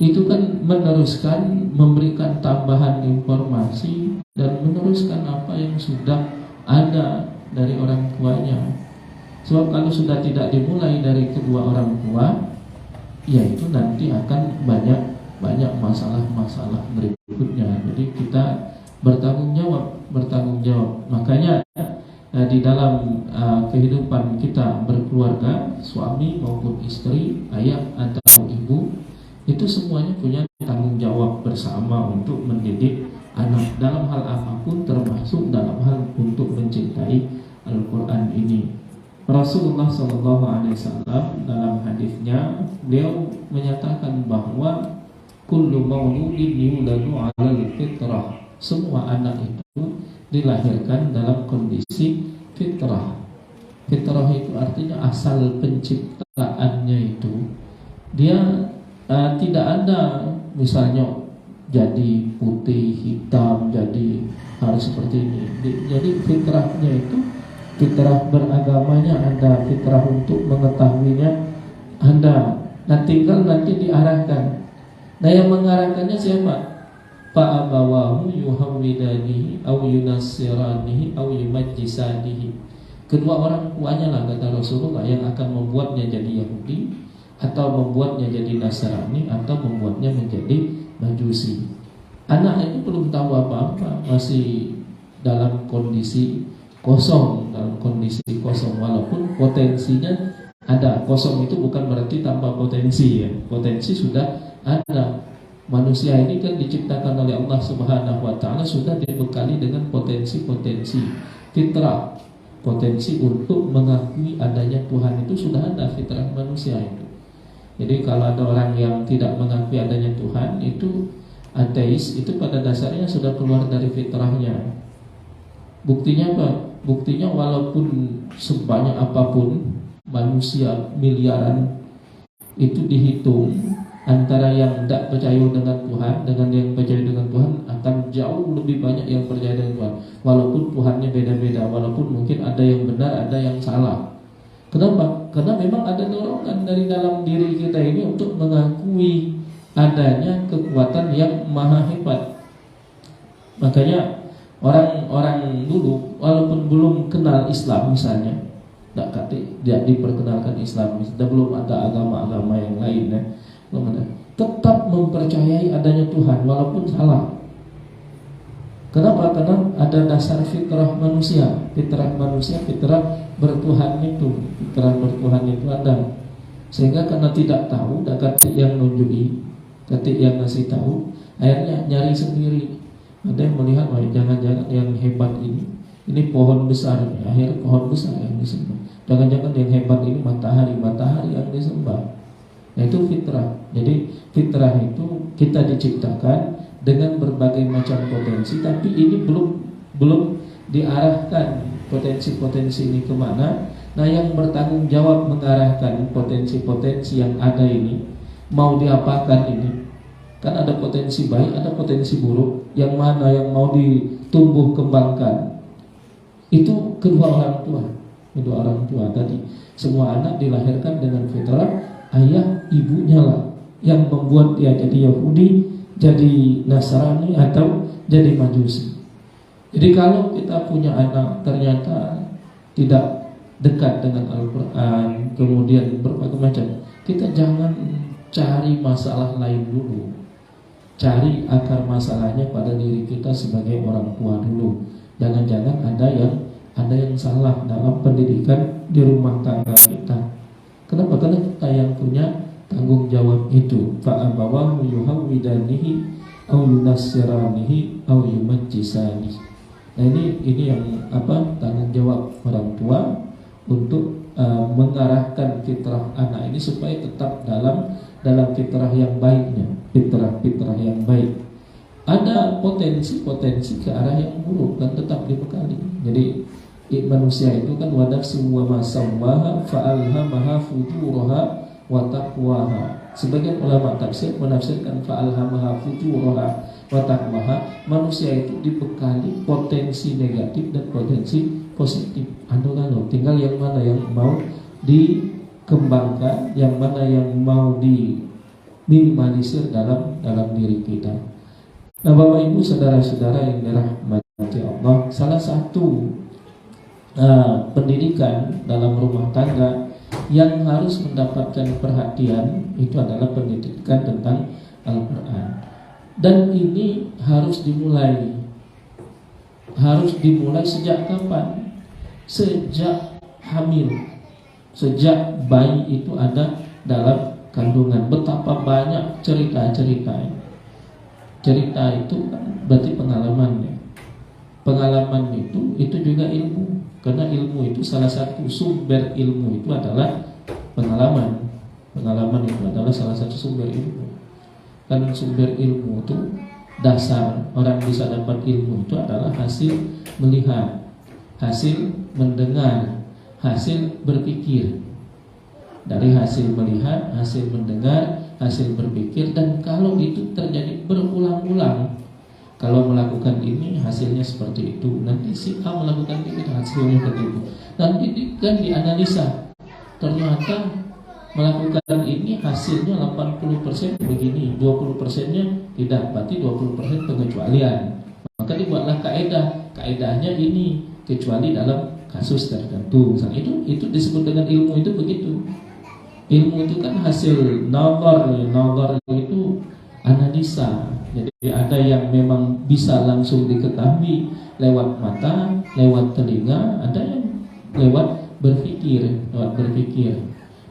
itu kan meneruskan, memberikan tambahan informasi dan meneruskan apa yang sudah ada dari orang tuanya. Sebab kalau sudah tidak dimulai dari kedua orang tua, ya itu nanti akan banyak masalah-masalah berikutnya. Jadi kita bertanggung jawab. Makanya di dalam kehidupan kita berkeluarga, suami maupun istri, ayah atau ibu, itu semuanya punya tanggung jawab bersama untuk mendidik anak dalam hal apapun, termasuk dalam hal untuk mencintai Al-Quran ini. Rasulullah SAW dalam hadisnya beliau menyatakan bahwa kullu mauludin yuladu 'alal fitrah. Semua anak itu dilahirkan dalam kondisi fitrah. Fitrah itu artinya asal penciptaannya itu dia tidak ada misalnya jadi putih, hitam, jadi harus seperti ini. Jadi fitrahnya itu, fitrah beragamanya ada, fitrah untuk mengetahuinya ada. Nah tinggal nanti diarahkan. Nah yang mengarahkannya siapa? Fa'abawahu yuhawwidanihi aw yunassiranihi aw yumajjisanihi. Kedua orang tuanya lah kata Rasulullah yang akan membuatnya jadi Yahudi, atau membuatnya jadi Nasrani, atau membuatnya menjadi Majusi. Anak ini belum tahu apa-apa, masih dalam kondisi kosong, walaupun potensinya ada. Kosong itu bukan berarti tanpa potensi ya. Potensi sudah ada. Manusia ini kan diciptakan oleh Allah Subhanahu wa taala sudah dibekali dengan potensi-potensi fitrah. Potensi untuk mengakui adanya Tuhan itu sudah ada, fitrah manusia itu. Jadi kalau ada orang yang tidak mengakui adanya Tuhan, itu ateis, itu pada dasarnya sudah keluar dari fitrahnya. Buktinya apa? Buktinya walaupun sebanyak apapun manusia miliaran itu dihitung, antara yang tidak percaya dengan Tuhan dengan yang percaya dengan Tuhan akan jauh lebih banyak yang percaya dengan Tuhan. Walaupun Tuhannya beda-beda, walaupun mungkin ada yang benar, ada yang salah. Kenapa? Karena memang ada dorongan dari dalam diri kita ini untuk mengakui adanya kekuatan yang maha hebat. Makanya orang-orang dulu walaupun belum kenal Islam misalnya, tidak diperkenalkan Islam, belum ada agama-agama yang lain ya, belum ada, tetap mempercayai adanya Tuhan walaupun salah. Kenapa? Karena ada dasar fitrah manusia, fitrah bertuhan itu, fitrah bertuhan itu ada. Sehingga karena tidak tahu, dan ketik yang nunjuki, ketik yang ngasih tahu, akhirnya nyari sendiri. Ada yang melihat, wah jangan-jangan yang hebat ini pohon besar, akhirnya pohon besar yang disembah. Jangan-jangan yang hebat ini matahari yang disembah. Nah, itu fitrah. Jadi fitrah itu kita diciptakan dengan berbagai macam potensi, tapi ini belum diarahkan potensi-potensi ini kemana. Nah yang bertanggung jawab mengarahkan potensi-potensi yang ada ini mau diapakan ini. Kan ada potensi baik, ada potensi buruk. Yang mana yang mau ditumbuh kembangkan? Itu kedua orang tua tadi. Semua anak dilahirkan dengan fitrah, ayah ibunya lah yang membuat dia jadi Yahudi, jadi Nasrani, atau jadi Majusi. Jadi kalau kita punya anak ternyata tidak dekat dengan Al-Quran, kemudian berbagai macam, kita jangan cari masalah lain dulu. Cari akar masalahnya pada diri kita sebagai orang tua dulu. Jangan-jangan ada yang salah dalam pendidikan di rumah tangga kita. Kenapa? Karena kita yang punya tanggung jawab itu. Fa'abawahu yuhawwidanihi aw yunassiranihi aw yumajjisanihi. Nah ini yang tanggung jawab orang tua untuk mengarahkan fitrah anak ini supaya tetap dalam fitrah yang baiknya, fitrah yang baik. Ada potensi ke arah yang buruk dan tetap dibekali. Jadi manusia itu kan wa nafsu wa ma sawwaha fa alhamaha fujuraha wa taqwaha. Sebagian ulama tafsir menafsirkan fa'alhamaha fujuraha wa taqwaha. Manusia itu dibekali potensi negatif dan potensi positif. Anu tinggal yang mana yang mau dikembangkan, yang mana yang mau diminimalisir dalam diri kita. Nah, Bapak Ibu saudara-saudara yang dirahmati Allah, salah satu pendidikan dalam rumah tangga yang harus mendapatkan perhatian itu adalah pendidikan tentang Al-Quran. Dan ini harus dimulai sejak kapan? Sejak hamil, sejak bayi itu ada dalam kandungan. Betapa banyak cerita itu kan berarti pengalamannya. Pengalaman itu juga ilmu. Karena ilmu itu salah satu sumber ilmu itu adalah pengalaman. Pengalaman itu adalah salah satu sumber ilmu. Kan sumber ilmu itu dasar orang bisa dapat ilmu itu adalah hasil melihat, hasil mendengar, hasil berpikir. Dari hasil melihat, hasil mendengar, hasil berpikir, dan kalau itu terjadi berulang-ulang, kalau melakukan ini hasilnya seperti itu, nanti si A melakukan itu hasilnya seperti itu, nanti kan dianalisa, ternyata melakukan ini hasilnya 80% begini, 20%-nya tidak, berarti 20% pengecualian. Maka dibuatlah kaedahnya ini kecuali dalam kasus tertentu. Misalnya itu disebut dengan ilmu itu begitu. Ilmu itu kan hasil nazar itu analisa. Jadi ada yang memang bisa langsung diketahui lewat mata, lewat telinga, ada yang lewat berpikir.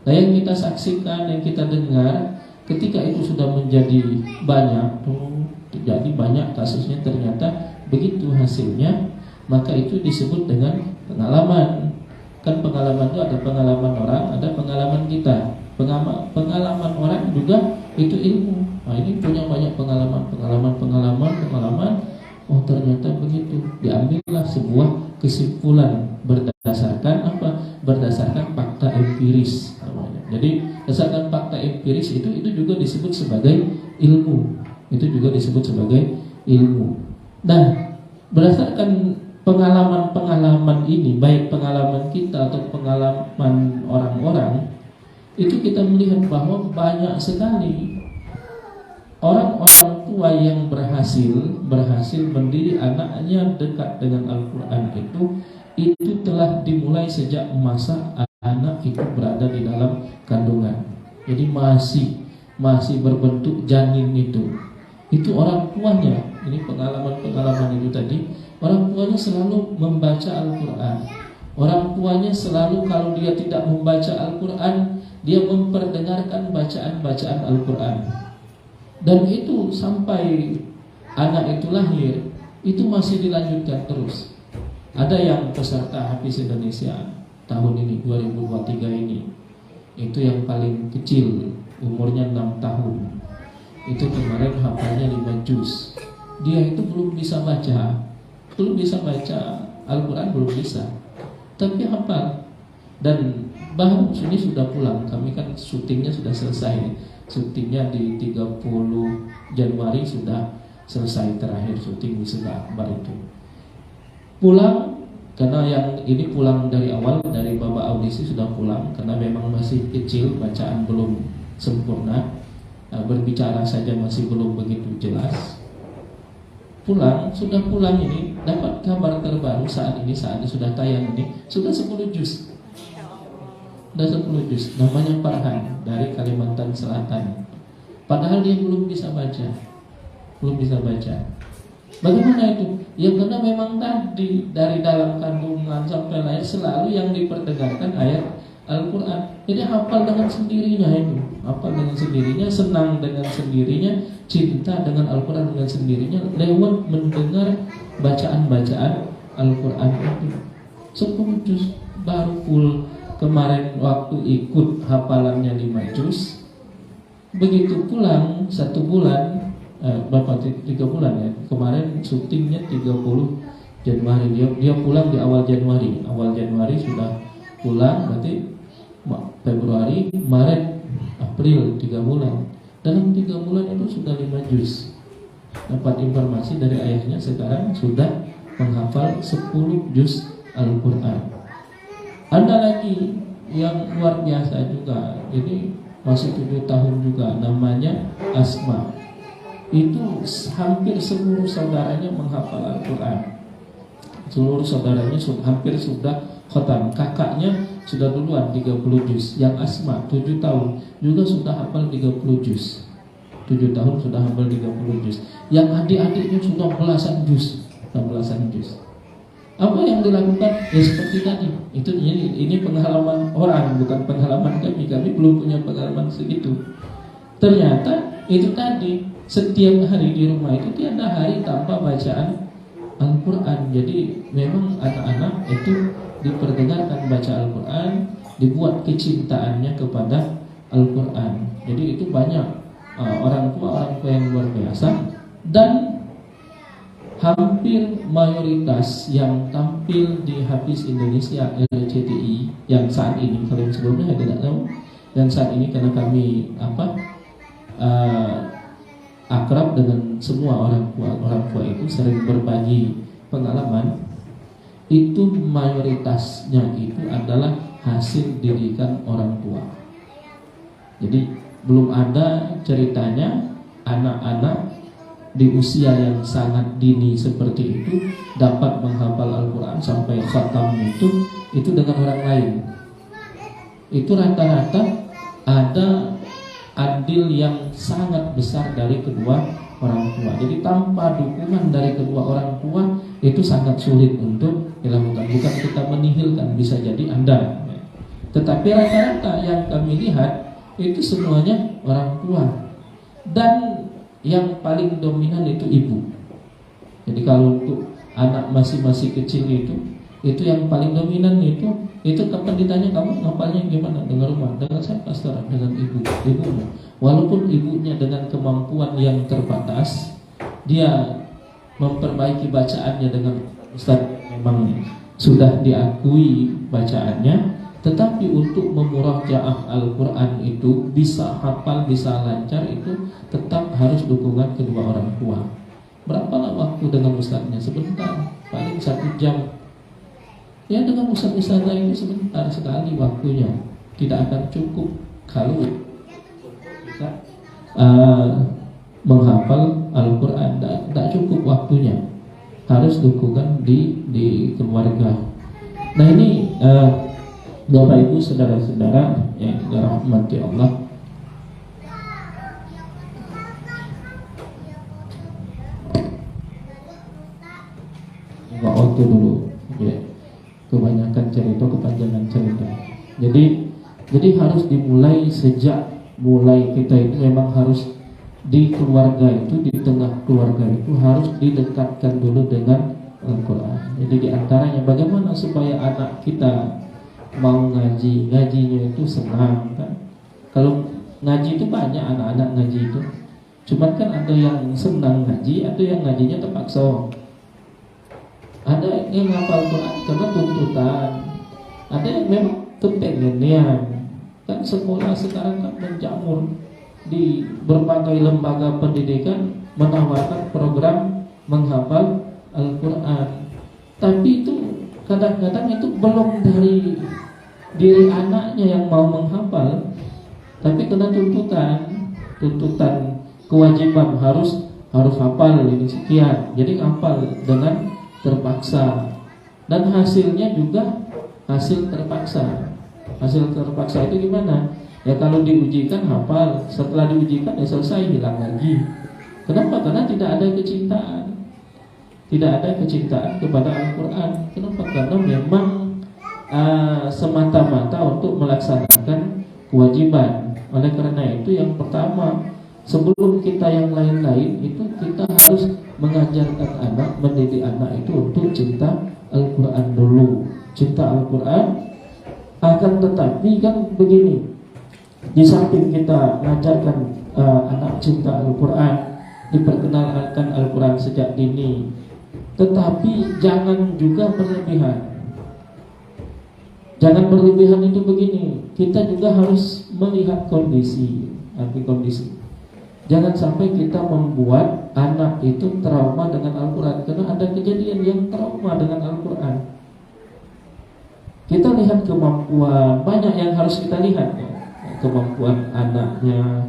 Nah, yang kita saksikan, yang kita dengar, ketika itu sudah menjadi banyak, jadi banyak kasusnya ternyata begitu hasilnya, maka itu disebut dengan pengalaman. Kan pengalaman itu ada pengalaman orang, ada pengalaman kita. Pengalaman orang juga itu ilmu. Nah, ini punya banyak pengalaman. Oh, ternyata begitu. Diambillah sebuah kesimpulan berdasarkan apa? Berdasarkan fakta empiris namanya. Jadi berdasarkan fakta empiris itu juga disebut sebagai ilmu. Itu juga disebut sebagai ilmu. Nah, berdasarkan pengalaman ini, baik pengalaman kita atau pengalaman orang-orang, itu kita melihat bahwa banyak sekali orang-orang tua yang berhasil mendidik anaknya dekat dengan Al-Quran itu telah dimulai sejak masa anak itu berada di dalam kandungan. Jadi masih berbentuk janin itu orang tuanya. Ini pengalaman itu tadi. Orang tuanya selalu membaca Al-Quran. Orang tuanya selalu, kalau dia tidak membaca Al-Quran, dia memperdengarkan bacaan-bacaan Al-Quran. Dan itu sampai anak itu lahir, itu masih dilanjutkan terus. Ada yang peserta Hafiz Indonesia tahun ini, 2023 ini, itu yang paling kecil, umurnya 6 tahun. Itu kemarin hafalnya 5 juz. Dia itu belum bisa baca Al-Quran, belum bisa, tapi hafal. Dan baru ini sudah pulang. Kami kan syutingnya sudah selesai. Syutingnya di 30 Januari sudah selesai, terakhir syuting wisuda akbar itu. Pulang, karena yang ini pulang dari awal, dari babak audisi sudah pulang, karena memang masih kecil, bacaan belum sempurna, berbicara saja masih belum begitu jelas. Sudah pulang ini, dapat kabar terbaru saatnya sudah tayang ini, sudah 10 juz. Sudah 10 juz. Namanya Farhan, dari Kalimantan Selatan. Padahal dia belum bisa baca. Bagaimana itu? Ya karena memang tadi dari dalam kandungan sampai lahir selalu yang diperdengarkan ayat Al-Quran. Jadi hafal dengan sendirinya itu. Hafal dengan sendirinya, senang dengan sendirinya, cinta dengan Al-Quran dengan sendirinya, lewat mendengar bacaan-bacaan Al-Quran itu. 10 juz baru full. Kemarin waktu ikut hafalannya 5 juz. Begitu pulang 1 bulan, Bapak 3 bulan ya. Kemarin syutingnya 30 Januari. Dia pulang di awal Januari. Awal Januari sudah pulang, berarti Februari, Maret April 3 bulan. Dalam 3 bulan itu sudah 5 juz. Dapat informasi dari ayahnya sekarang sudah menghafal 10 juz Al-Quran. Ada lagi yang luar biasa juga, ini masih 7 tahun juga, namanya Asma. Itu hampir seluruh saudaranya menghafal Al-Quran. Seluruh saudaranya hampir sudah khatam. Kakaknya sudah duluan 30 juz. Yang Asma 7 tahun juga sudah hafal 30 juz. 7 tahun sudah hafal 30 juz. Yang adik-adiknya sudah belasan juz. Apa yang dilakukan? Ya seperti tadi. Itu ini pengalaman orang, bukan pengalaman kami. Kami belum punya pengalaman segitu. Ternyata itu tadi, setiap hari di rumah itu tiada hari tanpa bacaan Al-Quran. Jadi memang anak-anak itu diperdengarkan baca Al-Quran, dibuat kecintaannya kepada Al-Quran. Jadi itu banyak orang tua yang luar biasa. Dan hampir mayoritas yang tampil di Hafiz Indonesia LCTI yang saat ini, kalau yang sebelumnya saya tidak tahu, dan saat ini karena kami akrab dengan semua orang tua itu, sering berbagi pengalaman, itu mayoritasnya itu adalah hasil didikan orang tua. Jadi belum ada ceritanya anak-anak di usia yang sangat dini seperti itu dapat menghafal Al-Quran sampai khatam itu dengan orang lain. Itu rata-rata ada andil yang sangat besar dari kedua orang tua. Jadi tanpa dukungan dari kedua orang tua itu sangat sulit untuk dilakukan. Bukan kita menihilkan, bisa jadi Anda. Tetapi rata-rata yang kami lihat itu semuanya orang tua. Dan yang paling dominan itu ibu. Jadi kalau untuk anak masih kecil itu yang paling dominan itu kapan ditanya kamu ngapalnya gimana dengan rumah, dengan saya pastor, dengan ibunya. Walaupun ibunya dengan kemampuan yang terbatas, dia memperbaiki bacaannya dengan Ustaz memang sudah diakui bacaannya, tetapi untuk memurajaah Al-Quran itu bisa hafal, bisa lancar, itu tetap harus dukungan kedua orang tua. Berapalah waktu dengan ustaznya? Sebentar, paling 1 jam. Ya dengan ustaz-ustaz lain sebentar sekali waktunya. Tidak akan cukup kalau bisa menghafal Al-Quran. Tidak cukup waktunya. Harus dukungan di keluarga. Nah ini Bapak Ibu saudara-saudara yang dirahmati Allah, nggak waktu dulu ya. Kebanyakan cerita, kepanjangan cerita. Jadi harus dimulai sejak mulai kita itu memang harus di keluarga itu, di tengah keluarga itu harus didekatkan dulu dengan Al-Quran. Jadi diantaranya bagaimana supaya anak kita mau ngajinya itu senang kan? Kalau ngaji itu banyak anak-anak ngaji itu, cuman kan ada yang senang ngaji, ada yang ngajinya terpaksa. Ada yang hafal Quran karena tuntutan, ada yang memang kepengennya. Kan sekolah sekarang kan menjamur di berbagai lembaga pendidikan menawarkan program menghafal Al-Quran. Tapi itu kadang-kadang itu belum dari diri anaknya yang mau menghafal, tapi kena tuntutan kewajiban harus hafal ini sekian. Jadi hafal dengan terpaksa, dan hasilnya juga hasil terpaksa. Hasil terpaksa itu gimana? Ya kalau diujikan hafal, setelah diujikan ya selesai, hilang lagi. Kenapa? Karena tidak ada kecintaan. Tidak ada kecintaan kepada Al-Quran. Kenapa? Karena memang semata-mata untuk melaksanakan kewajiban. Oleh karena itu yang pertama, sebelum kita yang lain-lain itu kita harus mengajarkan anak, mendidik anak itu untuk cinta Al-Quran dulu. Cinta Al-Quran. Akan tetapi kan begini, di samping kita mengajarkan anak cinta Al-Quran, diperkenalkan Al-Quran sejak dini, tetapi jangan juga berlebihan. Jangan berlebihan itu begini. Kita juga harus melihat kondisi, arti kondisi. Jangan sampai kita membuat anak itu trauma dengan Al-Quran. Karena ada kejadian yang trauma dengan Al-Quran. Kita lihat kemampuan, banyak yang harus kita lihat ya. Kemampuan anaknya.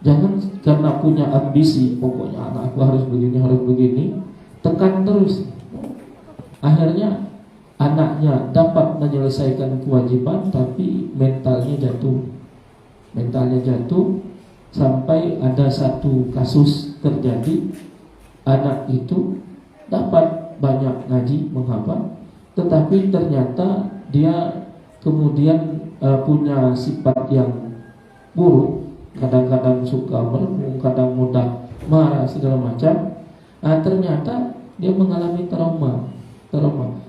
Jangan karena punya ambisi, pokoknya anakku harus begini, tekan terus. Akhirnya anaknya dapat menyelesaikan kewajiban, tapi mentalnya jatuh sampai ada satu kasus terjadi. Anak itu dapat banyak ngaji, menghafal, tetapi ternyata dia kemudian punya sifat yang buruk. Kadang-kadang suka merenung, kadang mudah marah, segala macam. Ternyata dia mengalami trauma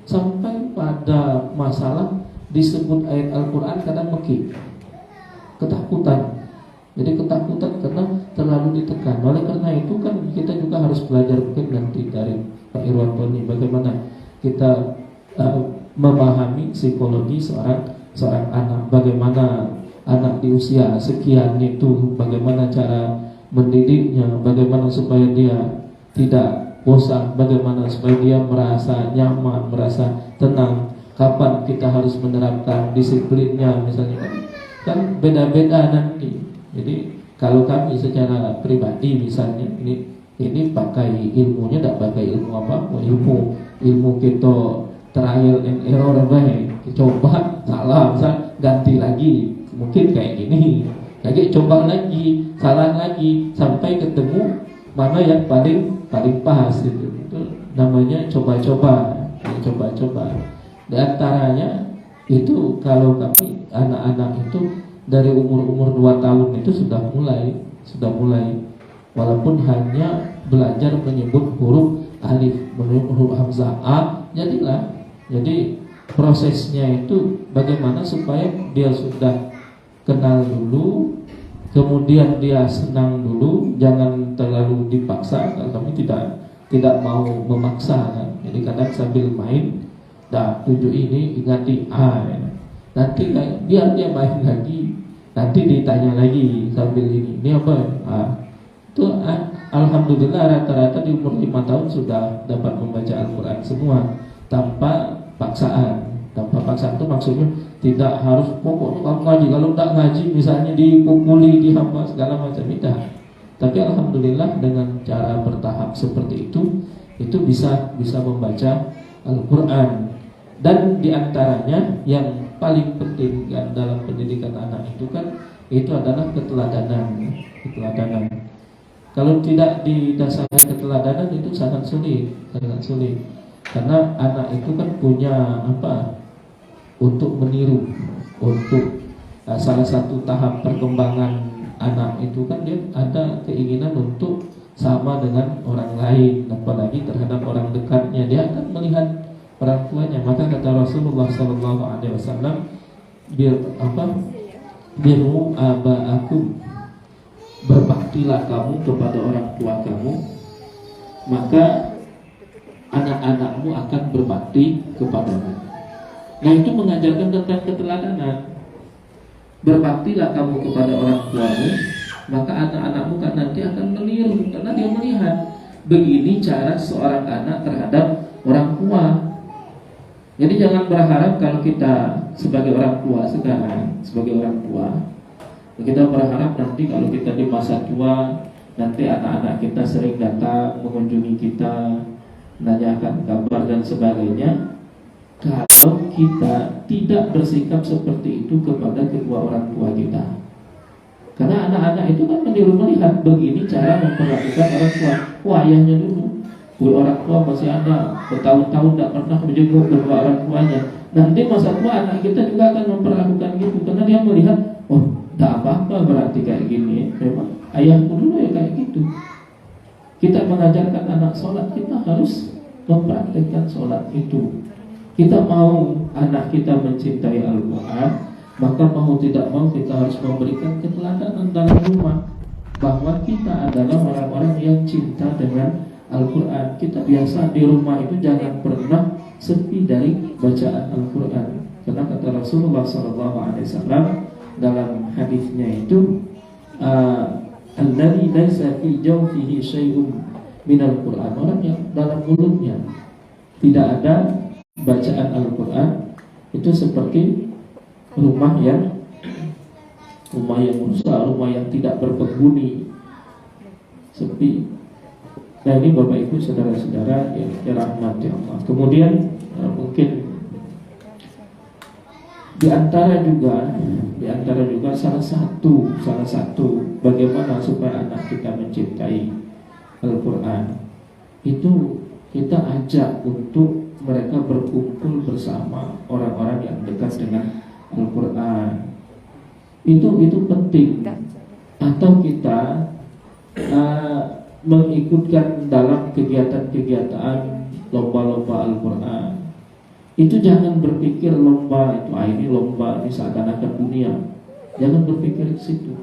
sampai pada masalah disebut ayat Al-Quran kadang mekik, ketakutan. Jadi ketakutan karena terlalu ditekan. Oleh karena itu kan kita juga harus belajar mungkin nanti dari Pak Irwanto ini bagaimana kita memahami psikologi seorang anak, bagaimana anak di usia sekian itu, bagaimana cara mendidiknya, bagaimana supaya dia tidak bosan, bagaimana supaya dia merasa nyaman, merasa tenang, kapan kita harus menerapkan disiplinnya misalnya kan beda-beda nanti. Jadi kalau kami secara pribadi misalnya ini pakai ilmunya, tidak pakai ilmu apa, ilmu kita trial and error baik, coba salah, ganti lagi, mungkin kayak gini, lagi coba lagi, salah lagi, sampai ketemu mana yang paling pas itu namanya coba-coba. Di antaranya itu kalau kami anak-anak itu dari umur 2 tahun itu sudah mulai walaupun hanya belajar menyebut huruf alif, menyebut huruf hamzah a, jadi prosesnya itu bagaimana supaya dia sudah kenal dulu, kemudian dia senang dulu, jangan terlalu dipaksa. Kalau kami tidak mau memaksa kan. Jadi kadang sambil main, tujuh ini ingati A ya. Nanti biar dia main lagi, nanti ditanya lagi sambil ini apa? Itu alhamdulillah rata-rata di umur 5 tahun sudah dapat membaca Al-Quran semua tanpa paksaan. Tanpa paksaan itu maksudnya tidak harus pokoknya kamu ngaji, kalau tidak ngaji misalnya dipukuli, dihamba segala macam, tidak. Tapi alhamdulillah dengan cara bertahap seperti itu bisa membaca Al-Quran. Dan diantaranya yang paling penting kan dalam pendidikan anak itu adalah keteladanan. Kalau tidak didasari keteladanan itu sangat sulit. Karena anak itu kan punya untuk meniru, untuk salah satu tahap perkembangan anak itu kan dia ada keinginan untuk sama dengan orang lain, apalagi terhadap orang dekatnya. Dia akan melihat orang tuanya. Maka kata Rasulullah SAW, biru aba'akum, berbaktilah kamu kepada orang tua kamu, maka anak-anakmu akan berbakti kepadamu. Nah itu mengajarkan tentang keteladanan. Berbaktilah kamu kepada orang tuamu, maka anak-anakmu kan nanti akan meniru, karena dia melihat begini cara seorang anak terhadap orang tua. Jadi jangan berharap kalau kita sebagai orang tua sekarang, kita berharap nanti kalau kita di masa tua, nanti anak-anak kita sering datang mengunjungi kita, menanyakan kabar dan sebagainya. Kalau kita tidak bersikap seperti itu kepada kedua orang tua kita, karena anak-anak itu kan melihat begini cara memperlakukan orang tua. Ayahnya dulu, orang tua masih ada bertahun-tahun tidak pernah menjenguk kedua orang tuanya. Nanti masa tua anak kita juga akan memperlakukan gitu, karena dia melihat, tidak apa-apa berarti kayak gini. Memang ayahku dulu ya kayak gitu. Kita mengajarkan anak sholat, kita harus mempraktekkan sholat itu. Kita mau anak kita mencintai Al-Quran, maka mau tidak mau kita harus memberikan keteladanan dalam rumah, bahwa kita adalah orang-orang yang cinta dengan Al-Quran. Kita biasa di rumah itu jangan pernah sepi dari bacaan Al-Quran. Karena kata Rasulullah SAW dalam hadisnya itu, alladzi laisa fi jawfihi syai'un minal Qur'an, orang yang dalam mulutnya tidak ada bacaan Al-Quran itu seperti rumah yang rusak, rumah yang tidak berpenghuni, sepi. Nah ini Bapak Ibu saudara-saudara yang dirahmati Allah. Kemudian mungkin di antara juga salah satu bagaimana supaya anak kita mencintai Al-Quran itu kita ajak untuk mereka berkumpul bersama orang-orang yang dekat dengan Al-Quran. Itu penting. Atau kita mengikutkan dalam kegiatan-kegiatan lomba-lomba Al-Quran. Itu jangan berpikir lomba itu ini lomba ini seakan-akan dunia. Jangan berpikir ke situ.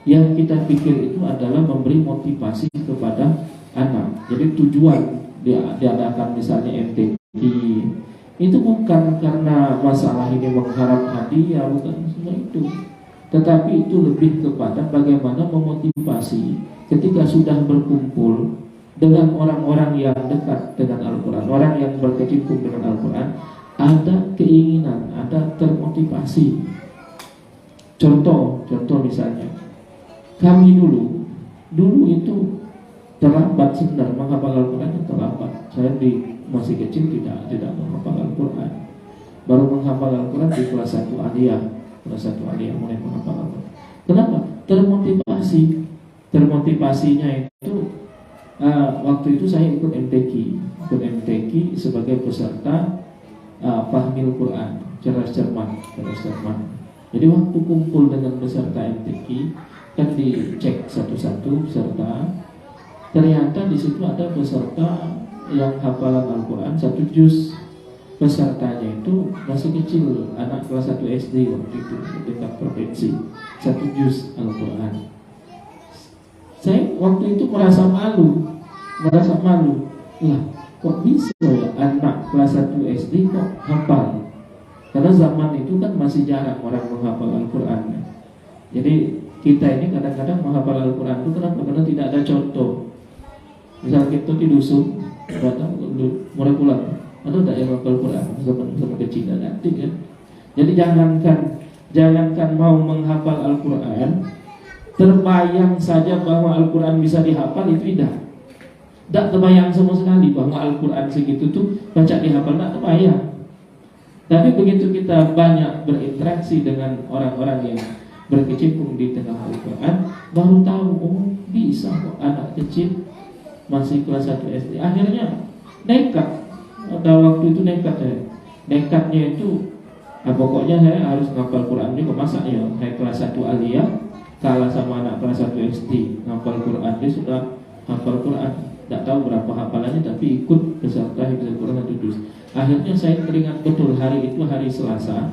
Yang kita pikir itu adalah memberi motivasi kepada anak. Jadi tujuan diadakan misalnya MTQ itu bukan karena masalah ini mengharap hadiah, bukan semua itu, tetapi itu lebih kepada bagaimana memotivasi ketika sudah berkumpul dengan orang-orang yang dekat dengan Al-Quran, orang yang berkecimpung dengan Al-Quran, ada keinginan, ada termotivasi. Contoh misalnya, kami dulu itu terlambat sebenarnya menghafal Al-Quran, terlambat. Saya masih kecil tidak menghafal Al-Quran. Baru menghafal Al-Quran di kelas 1 aliyah mulai menghafal Al-Quran. Kenapa? Termotivasinya itu waktu itu saya ikut MTQ sebagai peserta Fahmil Quran, cerdas cermat. Jadi waktu kumpul dengan peserta MTQ kan dicek satu-satu peserta. Ternyata di situ ada peserta yang hafalan Al-Quran 1 juz. Pesertanya itu masih kecil, anak kelas 1 SD waktu itu tingkat provinsi, 1 juz Al-Quran. Saya waktu itu merasa malu. Lah, kok bisa ya anak kelas 1 SD kok hafal? Karena zaman itu kan masih jarang orang menghafal Al-Quran. Jadi kita ini kadang-kadang menghafal Al-Quran itu kenapa? Karena tidak ada contoh. Misal kita di dusun, datang mulai pulang, ada tak yang hafal Quran sama kecil nanti kan? Jadi jangankan mau menghafal Al-Quran, terbayang saja bahwa Al-Quran bisa dihafal itu tidak terbayang sama sekali bahwa Al-Quran segitu tuh baca dihafal, tidak terbayang. Tapi begitu kita banyak berinteraksi dengan orang-orang yang berkecimpung di tengah Al-Quran, baru tahu bisa kok anak kecil masih kelas 1 SD. Akhirnya nekat. Pada waktu itu nekatnya itu pokoknya saya harus ngapal Quran juga. Masa ya saya kelas 1 aliyah kalah sama anak kelas 1 SD ngapal Quran. Dia sudah hafal Quran, tidak tahu berapa hafalannya, tapi ikut peserta hifdzul Quran 1 juz. Akhirnya saya teringat betul hari itu hari Selasa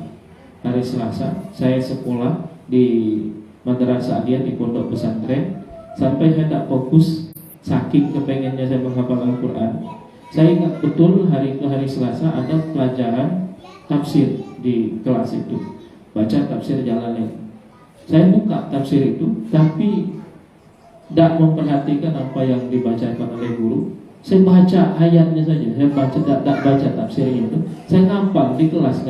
saya sekolah di Madrasah Aliyah di pondok pesantren. Sampai saya tidak fokus saking kepengennya saya menghafal Al-Quran. Saya ingat betul hari Selasa ada pelajaran tafsir di kelas itu, baca tafsir Jalalain. Saya buka tafsir itu, tapi tidak memperhatikan apa yang dibacakan oleh guru. Saya baca ayatnya saja, saya tidak baca tafsirnya itu. Saya ngapal di kelas,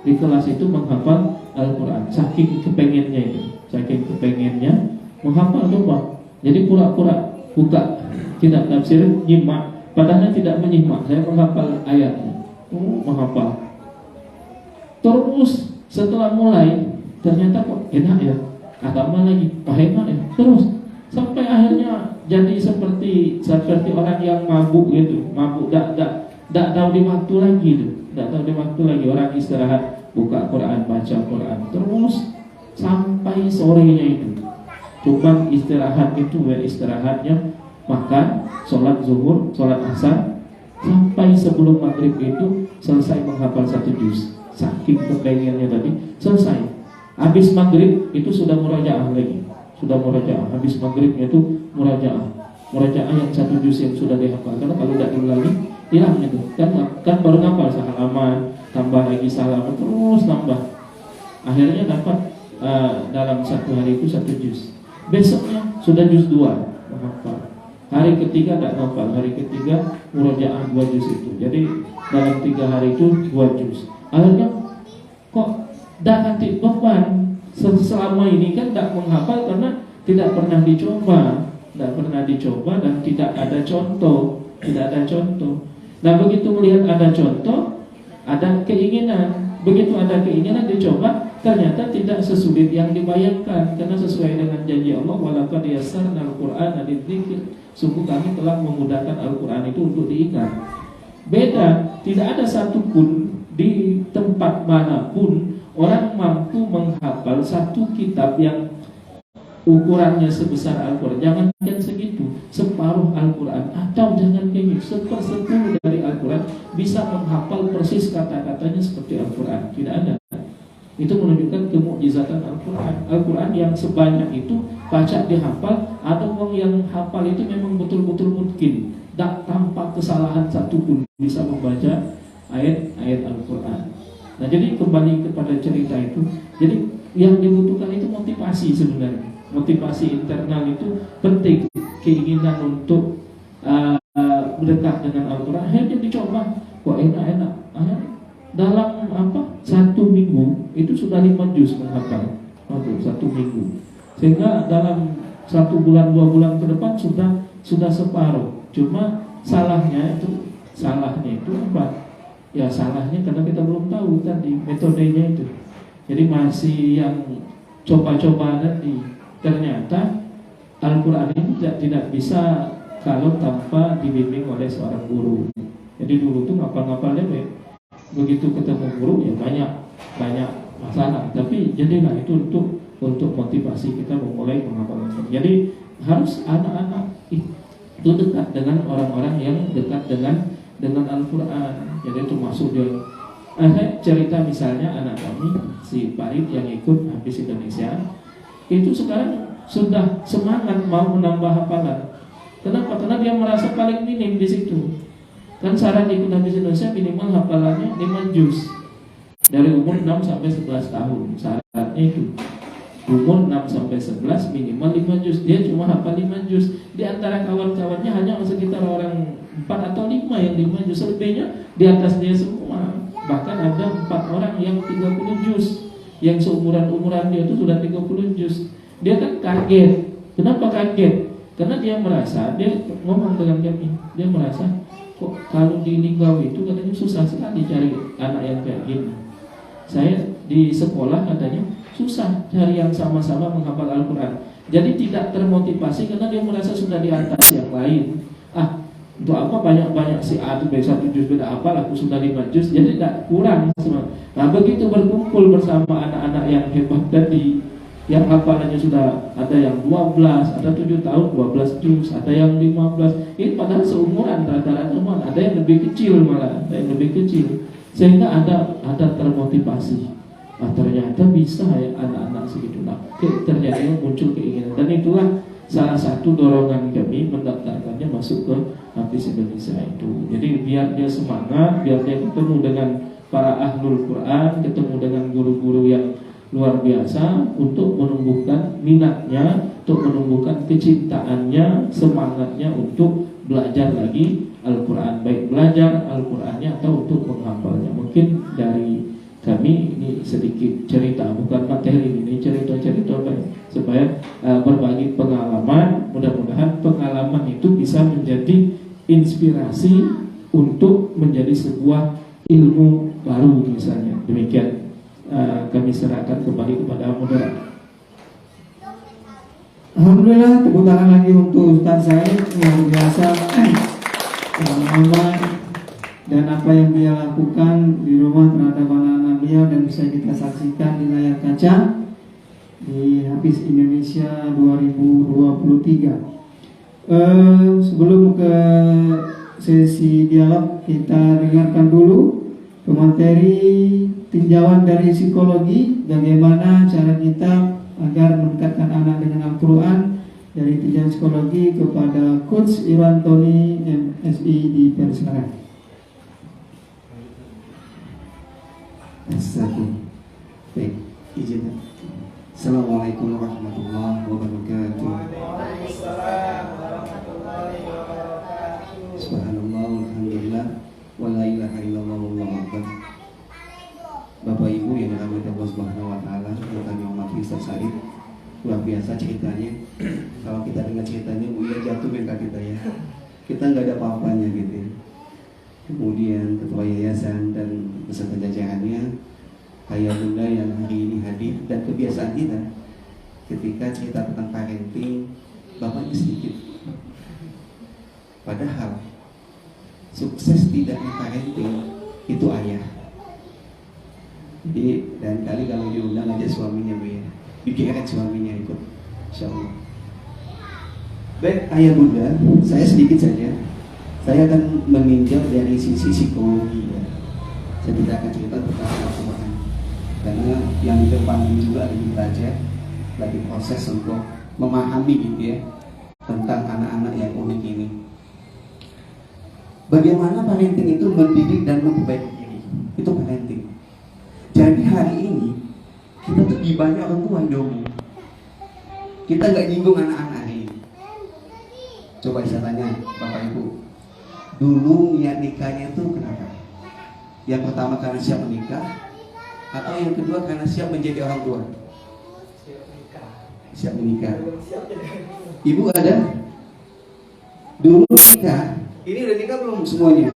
di kelas itu menghafal Al-Quran. Saking kepengennya menghafal coba. Jadi pura-pura buka kitab tafsir, nyimak, padahal tidak menyimak. Saya menghafal ayatnya, menghafal. Terus setelah mulai, ternyata kok enak ya, agama lagi, enak ya. Terus sampai akhirnya jadi seperti orang yang mabuk gitu, tidak tahu di waktu lagi tuh, tidak tahu di waktu lagi. Orang istirahat, buka Quran, baca Quran, terus sampai sorenya itu. Cuma istirahat itu istirahatnya makan, sholat zuhur, sholat asar, sampai sebelum maghrib itu selesai menghafal 1 juz. Saking kepengennya tadi selesai. Habis maghrib itu sudah murajaah lagi, Habis maghribnya itu murajaah yang 1 juz yang sudah dihafal. Karena kalau tidak diulangi hilang itu kan baru ngapal sehalaman, tambah lagi salam, terus tambah. Akhirnya dapat dalam satu hari itu 1 juz. Besoknya sudah juz 2 menghafal. Hari ketiga tidak hafal, hari ketiga murojaah 2 juz itu. Jadi dalam 3 hari itu 2 juz. Akhirnya kok tidak ganti beban. Selama ini kan tidak menghafal karena tidak pernah dicoba dan tidak ada contoh. Nah begitu melihat ada contoh, ada keinginan. Begitu ada keinginan dicoba, ternyata tidak sesulit yang dibayangkan. Karena sesuai dengan janji Allah, walaqad yassarna al-Qur'ana lidzikr. Sungguh kami telah memudahkan Al-Quran itu untuk diingat. Beda, tidak ada satupun di tempat manapun orang mampu menghafal satu kitab yang ukurannya sebesar Al-Quran. Jangankan segitu, separuh Al-Quran, atau jangan kayak 1/10 dari Al-Quran bisa menghafal persis kata-katanya seperti Al-Quran. Tidak ada. Itu menunjukkan kemukjizatan Al-Quran. Al-Quran yang sebanyak itu baca dihafal, ada orang yang hafal itu memang betul-betul mungkin tak tanpa kesalahan satupun bisa membaca ayat-ayat Al-Quran. Nah jadi kembali kepada cerita itu, jadi yang dibutuhkan itu motivasi sebenarnya. Motivasi internal itu penting, keinginan untuk berdekat dengan Al-Quran. Akhirnya dicoba, kok enak-enak. Dalam 1 minggu itu sudah 5 juz menghafal. 1 minggu. Sehingga dalam 1 bulan 2 bulan ke depan sudah separuh. Cuma salahnya itu apa? Ya salahnya karena kita belum tahu tadi metodenya itu. Jadi masih yang coba-coba tadi. Ternyata Al-Quran ini tidak bisa kalau tanpa dibimbing oleh seorang guru. Jadi dulu tuh ngapal-ngapal deh. Begitu ketemu guru ya banyak masalah. Tapi jadilah itu untuk motivasi kita memulai menghafal. Jadi harus anak-anak itu dekat dengan orang-orang yang dekat dengan Al-Quran. Jadi itu masuk dia. Saya cerita misalnya anak kami si Farid yang ikut habis Indonesia itu sekarang sudah semangat mau menambah hafalan. Kenapa? Karena dia merasa paling minim di situ. Kan syarat ikut habis Indonesia minimal hafalannya 5 juz dari umur 6 sampai 11 tahun. Syaratnya itu umur 6 sampai 11 minimal 5 juz. Dia cuma hafal 5 juz. Di antara kawan-kawannya hanya sekitar orang 4 atau 5 yang 5 juz. Lebihnya di atas dia semua. Bahkan ada 4 orang yang 30 juz. Yang seumuran dia itu sudah 30 juz. Dia kan kaget. Kenapa kaget? Karena dia merasa, dia ngomong dengan kami, dia merasa kok kalau di Linggau itu katanya susah sekali cari anak yang kayak gini. Saya di sekolah katanya susah cari yang sama-sama menghafal Al-Quran. Jadi tidak termotivasi karena dia merasa sudah di atas yang lain. Untuk apa banyak-banyak si A itu B1 juz beda hafal, aku sudah 5 juz, jadi tidak kurang semua. Nah begitu berkumpul bersama anak-anak yang hebat tadi, yang hafalannya sudah ada yang 12, ada 7 tahun 12 juz, ada yang 15. Ini padahal seumuran rata-rata semua, ada yang lebih kecil malah, ada yang lebih kecil. Sehingga ada termotivasi. Ternyata bisa ya anak-anak segitu. Nah, ternyata muncul keinginan dan itulah salah satu dorongan kami mendaftarkannya masuk ke Hafiz Indonesia itu. Jadi biar dia semangat, biar dia ketemu dengan para ahlul Quran, ketemu dengan guru-guru yang luar biasa untuk menumbuhkan minatnya, untuk menumbuhkan kecintaannya, semangatnya untuk belajar lagi Al-Quran, baik belajar Al-Qurannya atau untuk menghafalnya. Mungkin dari kami ini sedikit cerita, bukan materi, ini cerita-cerita supaya berbagi pengalaman. Mudah-mudahan pengalaman itu bisa menjadi inspirasi untuk menjadi sebuah ilmu baru misalnya. Demikian kami serahkan kembali kepada moderator. Alhamdulillah, tepuk tangan lagi untuk Ustaz Said yang biasa amal dan apa yang dia lakukan di rumah terhadap anak-anak beliau dan bisa kita saksikan di layar kaca di Hafiz Indonesia 2023. Sebelum ke sesi dialog, kita dengarkan dulu pemateri tinjauan dari psikologi, bagaimana cara kita agar mendekatkan anak dengan Al-Quran dari tinjauan psikologi kepada Coach Irwan Tony MSI di Persara. Satu. Baik, izin. Assalamualaikum warahmatullahi wabarakatuh. Subhanallah, alhamdulillah, wa la ilaha illallah, wallahu akbar. Bapak Ibu yang dirahmati Allah Subhanahu wa taala, yang kami hormati Ustaz Said. Luar biasa ceritanya. Kalau kita dengar ceritanya, Buya jatuh mental kita ya. Kita nggak ada apa-apanya gitu. Kemudian ketua yayasan dan beserta jajarannya, ayah bunda yang hari ini hadir, dan kebiasaan kita ketika cerita tentang parenting, bapaknya sedikit. Padahal sukses tidaknya parenting itu ayah. Jadi dan kali kalau diundang aja suaminya, Bu ya, pikiran suaminya ikut, insya Allah. Baik ayah bunda, saya sedikit saja. Saya akan meninjau dari sisi psikologi ya. Saya tidak akan cerita tentang Al-Quran, karena yang di depan ini juga lagi belajar, lagi proses untuk memahami gitu ya tentang anak-anak yang unik ini. Bagaimana parenting itu mendidik dan memperbaiki diri, itu parenting. Jadi hari ini kita tuh di banyak orang tua yang dong. Kita nggak nyinggung anak-anak ini. Coba saya tanya Bapak Ibu, dulu niat nikahnya itu kenapa? Yang pertama karena siap menikah, atau yang kedua karena siap menjadi orang tua? Siap menikah. Ibu ada? Dulu nikah. Ini udah nikah belum semuanya?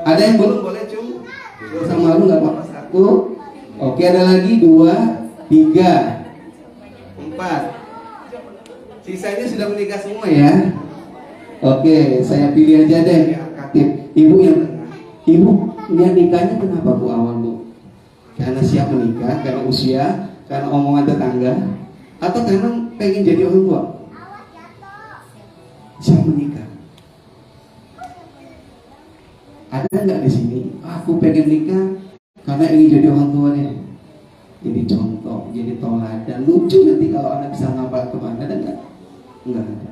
Ada yang belum? Boleh cum? Sama lu nggak apa-apa. Satu. Oke, ada lagi 2, 3, 4. Sisanya sudah menikah semua ya. Oke, saya pilih aja deh aktif. Ibu yang ibu niat nikahnya kenapa Bu awal Bu? Karena siap menikah, karena usia, karena omongan tetangga, atau karena pengen jadi orang tua? Siap menikah. Ada nggak di sini? Aku pengen nikah karena ingin jadi orang tua deh. Jadi contoh, jadi toladan. Lucu nanti kalau anak bisa ngapal kemana, ada nggak? Enggak ada.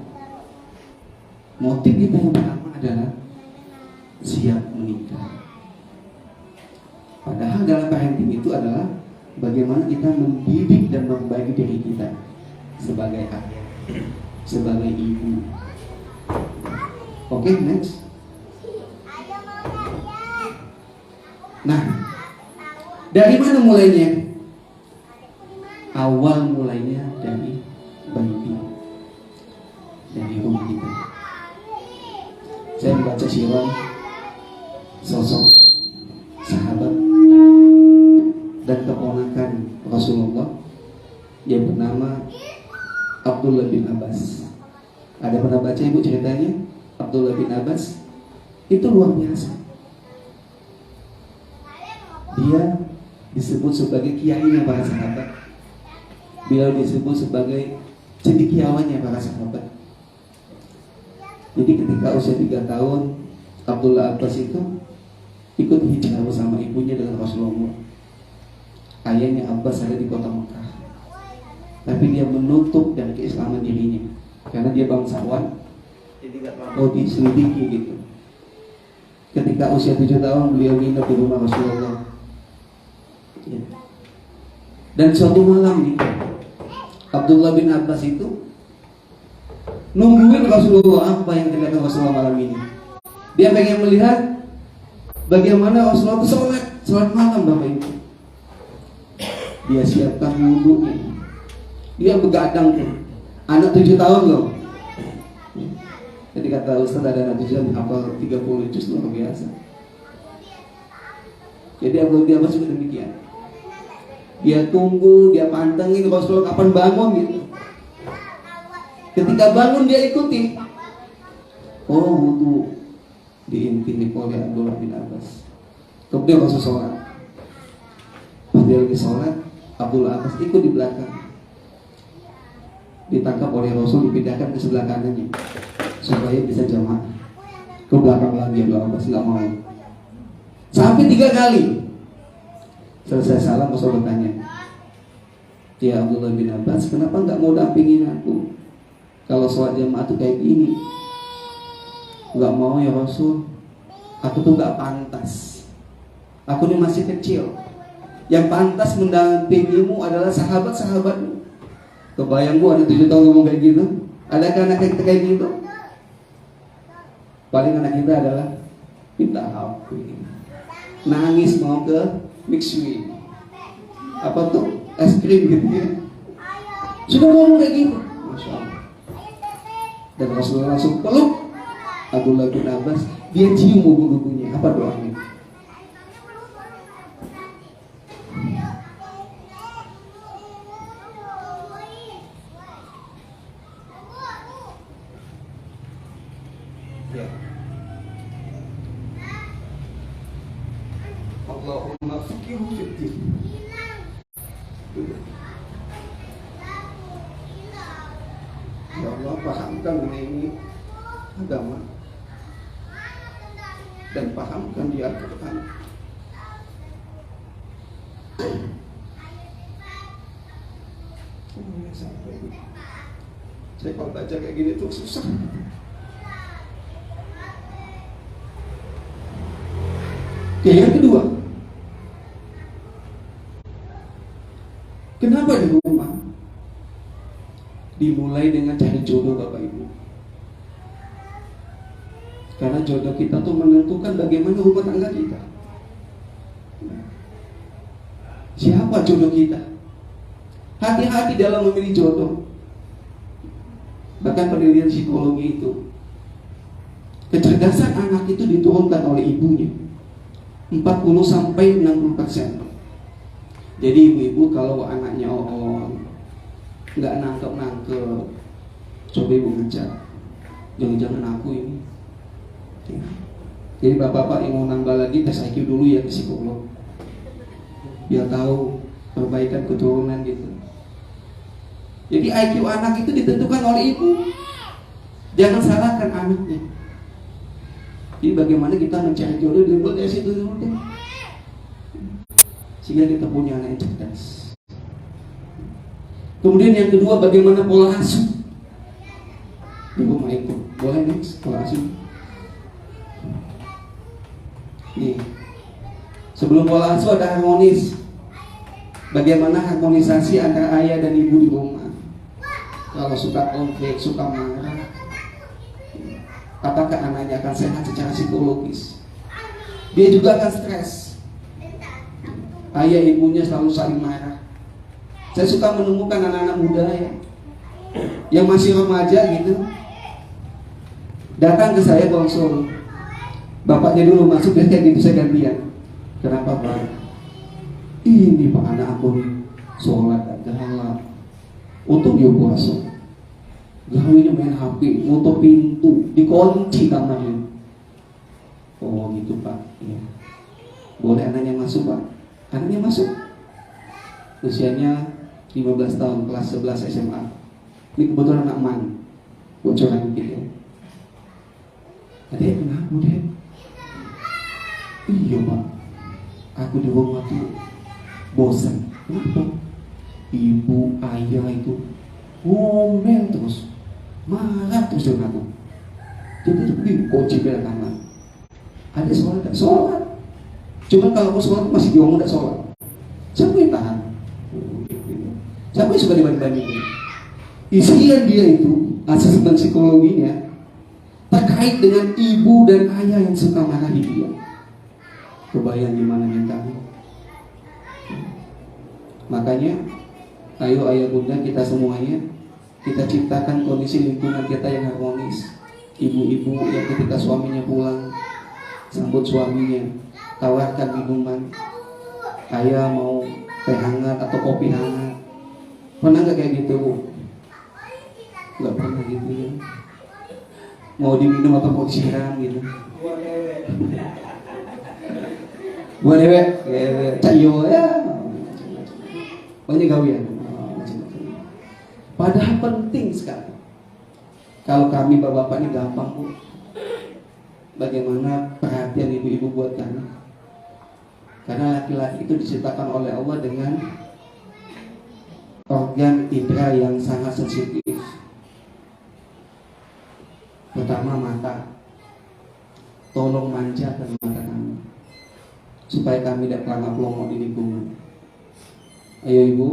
Motif kita yang pertama adalah siap menikah. Padahal dalam parenting itu adalah bagaimana kita mendidik dan memperbaiki diri kita sebagai ayah, sebagai ibu. Oke, next. Nah, dari mana mulainya? Awal mulainya dari baby, dari rumah kita. Saya membaca sirah sosok sahabat dan keponakan Rasulullah yang bernama Abdullah bin Abbas. Ada pernah baca ibu ceritanya? Abdullah bin Abbas itu luar biasa. Dia disebut sebagai kiainya para sahabat. Beliau disebut sebagai cendekiawannya para sahabat. Jadi ketika usia 3 tahun, Abdullah Abbas itu ikut hijrah bersama ibunya dengan Rasulullah. Ayahnya Abbas ada di kota Mekah, tapi dia menutup dan keislaman dirinya karena dia bangsawan. Jadi nggak mau diselidiki gitu. Ketika usia 7 tahun beliau nginep di rumah Rasulullah. Ya. Dan suatu malam nih, Abdullah bin Abbas itu nungguin Rasulullah. Apa yang terjadi Rasulullah malam ini? Dia pengen melihat bagaimana Rasulullah itu sholat malam, Bapak Ibu. Dia siapkan wudhunya. Dia begadang tuh. Anak 7 tahun loh. Jadi kata Ustaz ada anak 7 tahun hafal 30 juz, luar biasa. Jadi Abdullah Abbas juga demikian. Dia tunggu, dia pantengin Rasulullah kapan bangun gitu. Ketika bangun dia ikuti. Oh, wudhu diintip oleh Abdullah bin Abbas. Kemudian Rasul sholat. Pas dia lagi sholat, Abdullah Abbas ikut di belakang. Ditangkap oleh Rasul, dipindahkan ke sebelah kanannya supaya bisa jamaah. Ke belakang lagi Abdullah Abbas nggak mau. Sampai 3 kali. Selesai salam, Rasul bertanya, ya Abdullah bin Abbas, kenapa nggak mau dampingin aku? Kalau sholat jamaah tuh kayak gini. Nggak mau ya Rasul, aku tuh nggak pantas. Aku ini masih kecil. Yang pantas mendampingimu adalah sahabat-sahabatmu. Kebayang Bu ada 7 tahun ngomong kayak gitu? Adakah anak kita kayak gitu? Paling anak kita adalah minta HP, nangis mau ke mixway, apa tuh es krim gitu ya. Sudah ngomong kayak gitu, Masya Allah. Dan Rasulullah langsung peluk Abdullah bin Abbas, dia cium bubu-bubunya. Apa doanya? Ya. Allahumma fiqhu fiddin. Ya Allah, pahamkan ini agama dan pahamkan di Al-Quran. Saya kalau baca kayak gini tuh susah. Oke, yang kedua, kenapa di rumah dimulai dengan cari jodoh Bapak Ibu? Karena jodoh kita tuh menentukan bagaimana rumah tangga kita. Siapa jodoh kita? Hati-hati dalam memilih jodoh. Bahkan penelitian psikologi itu, kecerdasan anak itu diturunkan oleh ibunya 40-60%. Jadi ibu-ibu kalau anaknya nggak nangkep, coba ibu ngecek, jangan-jangan aku ini. Jadi bapak-bapak yang mau nambah lagi tes IQ dulu ya ke psikolog, biar tahu perbaikan keturunan gitu. Jadi IQ anak itu ditentukan oleh ibu. Jangan salahkan anaknya. Jadi bagaimana kita mencari jodoh dari situ dulu deh. Sehingga kita punya anak yang cerdas. Kemudian yang kedua, bagaimana pola asuh. Ibu mau ikut, boleh next pola asuh. Nih, sebelum pola asuh ada harmonis. Bagaimana harmonisasi antara ayah dan ibu di rumah. Kalau suka konflik, suka marah, apakah anaknya akan sehat secara psikologis? Dia juga akan stres. Ayah ibunya selalu saling marah. Saya suka menemukan anak-anak muda ya, yang masih remaja gitu, datang ke saya konsul. Bapaknya dulu masuk dan kayak gitu, saya gantian. Kenapa Pak? Ini Pak, anak aku nih sholat gak halal. Untung dia puasa. Gawinya main HP, nutup pintu, dikunci kamarnya. Oh gitu Pak. Ya. Boleh anaknya masuk Pak? Anaknya masuk. Usianya 15 tahun, kelas 11 SMA. Ini kebetulan anak man. Bocoran gitu ya. Adek kenapa Dek? Iya Pak, aku di rumah tuh bosan. Kenapa? Ibu, ayah itu ngomel terus, marah terus dengan aku. Jadi tuh kunci bela kamar. Ada sholat gak? Sholat. Cuma kalau mau sholat masih diomong gak sholat. Siapa yang tahan? Siapa yang suka dibanding-bandingin? Isian dia itu, asesmen psikologinya terkait dengan ibu dan ayah yang suka marahi dia. Kebayang gimana mentalnya? Makanya ayo ayah bunda kita semuanya, kita ciptakan kondisi lingkungan kita yang harmonis. Ibu-ibu yang ketika suaminya pulang, sambut suaminya, tawarkan minuman. Ayah mau teh hangat atau kopi hangat. Pernah gak kayak gitu Bu? Gak pernah gitu ya. Mau diminum atau mau disiram gitu. Buat dewek, cayo ya. Banyak gawian. Padahal penting sekali. Kalau kami bapak-bapak ini gampang Bu. Bagaimana perhatian ibu-ibu buat kami. Karena laki-laki itu diciptakan oleh Allah dengan organ indera yang sangat sensitif. Pertama mata. Tolong manjakan mata kami supaya kami tidak pelangap pelongok di lingkungan. Ayo ibu,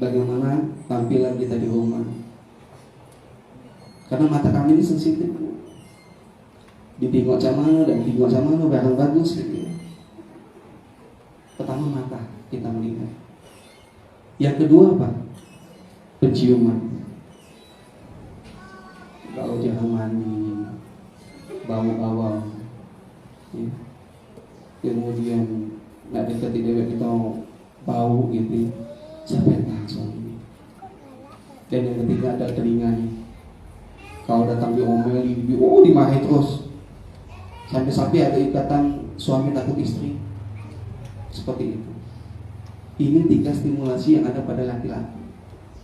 bagaimana tampilan kita di rumah? Karena mata kami ini sensitif, Bu. Ditengok sama dan tengok sama barang bagus gitu ya. Pertama mata kita melihat. Yang kedua apa? Penciuman. Kalau jarang mandi, bau awal, ya. Kemudian nggak dekati dewek kita bau gitu, siapa yang tahan suami? Dan yang ketiga ada telinganya. Kalau datang diomeli, dimarahi terus. Sampai-sampai ada ikatan suami takut istri. Seperti itu. Ini 3 stimulasi yang ada pada laki-laki.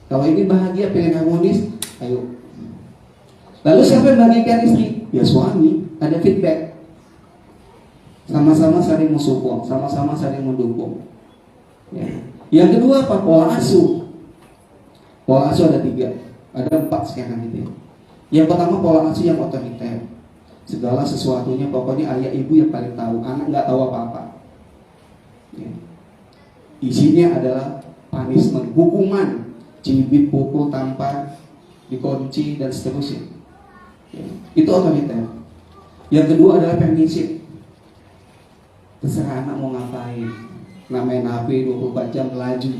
Kalau ini bahagia, pengen harmonis, ayo. Lalu siapa yang bahagiakan istri? Ya suami. Ada feedback. Sama-sama saling mensupport, sama-sama saling mendukung. Ya. Yang kedua apa? Pola asuh. Pola asuh ada 3, ada 4 sekarang gitu ya. Yang pertama pola asuh yang otoriter. Segala sesuatunya pokoknya ayah ibu yang paling tahu, anak nggak tahu apa-apa. Ya. Isinya adalah punishment, hukuman, cibit, pukul, tampar, dikunci dan seterusnya. Ya. Itu otoriter. Yang kedua adalah permisif. Terserah anak mau ngapain. Namanya HP 24 jam laju.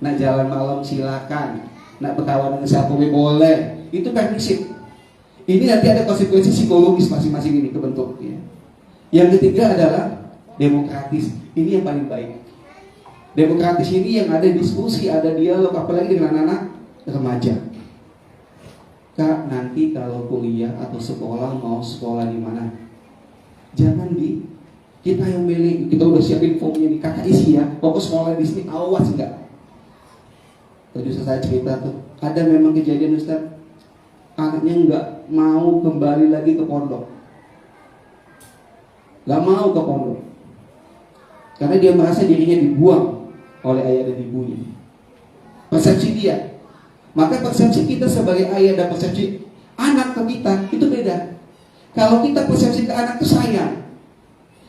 Nak jalan malam silakan. Nak berkawan dengan siapa boleh. Itu permisif. Ini nanti ada konsekuensi psikologis masing-masing ini kebentuk ya. Yang ketiga adalah demokratis. Ini yang paling baik. Demokratis ini yang ada diskusi, ada dialog, apalagi dengan anak-anak remaja. Kak, nanti kalau kuliah atau sekolah mau sekolah di mana? Jangan kita yang milih, kita udah siapin formnya nih, kakak isi ya, pokok sekolah di sini, awas enggak. Tadi saya cerita tuh, ada memang kejadian Ustaz, anaknya enggak mau kembali lagi ke pondok, enggak mau ke pondok, karena dia merasa dirinya dibuang oleh ayah dan ibunya. Persepsi dia, maka persepsi kita sebagai ayah dan persepsi anak ke kita itu beda. Kalau kita persepsi ke anak itu sayang.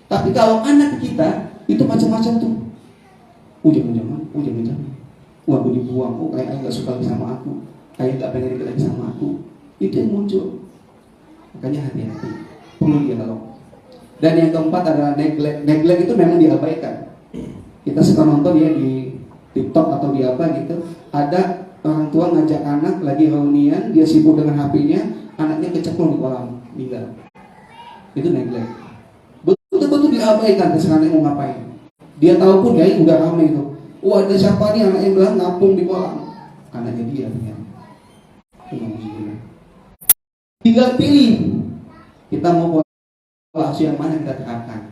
Tapi kalau anak kita itu macam-macam tuh. Jangan-jangan. Aku dibuang. Kayak ayah gak suka lagi sama aku. Kayak gak pengen deket lagi sama aku. Itu yang muncul. Makanya hati-hati. Perlu dialog. Dan yang keempat adalah neglect. Neglect itu memang diabaikan. Kita suka nonton ya di TikTok atau di apa gitu. Ada orang tua ngajak anak lagi reunian, dia sibuk dengan HP-nya, anaknya kecemplung di kolam, meninggal. Itu neglect. Betul-betul diabaikan terserah mau ngapain. Dia tahu pun dia udah ramai itu. Ada siapa nih anak yang bilang ngapung di kolam. Anaknya dia ternyata. Tinggal pilih. Kita mau pola asuh yang mana kita terapkan.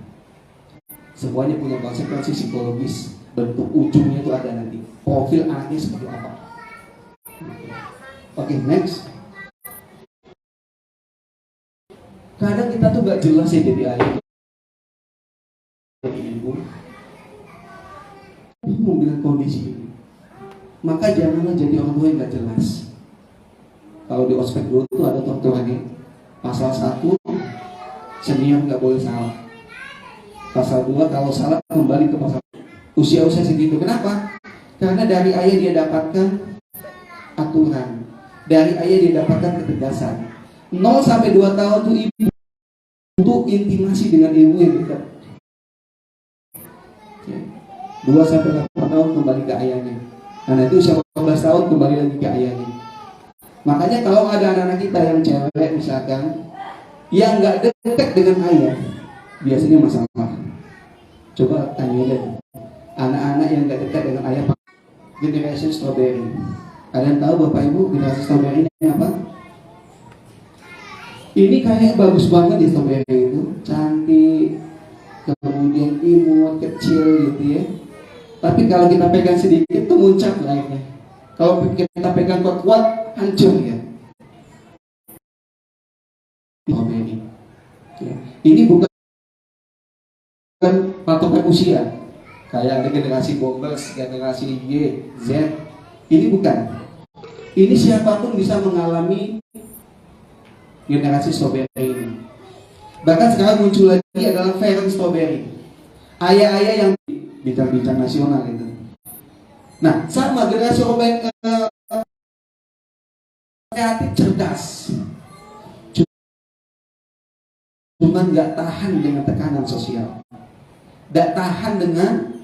Semuanya punya konsekuensi psikologis. Bentuk ujungnya itu ada nanti. Profil anaknya seperti apa. Oke, next. Kadang kita tuh gak jelas ya jadi ayah. Ibu mau bilang kondisi ini, maka janganlah jadi orang tua yang gak jelas. Kalau di ospek dulu tuh ada aturannya. Pasal 1, senior gak boleh salah. Pasal 2, kalau salah kembali ke pasal usia-usia segitu. Kenapa? Karena dari ayah dia dapatkan aturan, dari ayah dia dapatkan ketegasan. 0 sampai 2 tahun tuh ibu untuk intimasi dengan ibu yang dekat. 2 sampai 8 tahun kembali ke ayahnya. Nah nanti usia 14 tahun kembali lagi ke ayahnya. Makanya kalau ada anak-anak kita yang cewek misalkan, yang nggak dekat dengan ayah, biasanya masalah. Coba tanya lihat, anak-anak yang nggak dekat dengan ayah, generasi strawberry. Ada yang tahu Bapak Ibu generasi strawberry ini apa? Ini kayaknya bagus banget di strawberry itu, cantik, kemudian imut, kecil gitu ya. Tapi kalau kita pegang sedikit itu muncak lainnya. Kalau kita pegang kuat-kuat, hancur ya. Ini bukan patokan usia. Kayak ada generasi boomers, generasi Y, Z. Ini bukan. Ini siapapun bisa mengalami generasi strawberry ini. Bahkan sekarang muncul lagi adalah varian strawberry. ayah-ayah yang bintang-bintang nasional itu. Nah, sama generasi orang kreatif, cerdas, cuman nggak tahan dengan tekanan sosial, nggak tahan dengan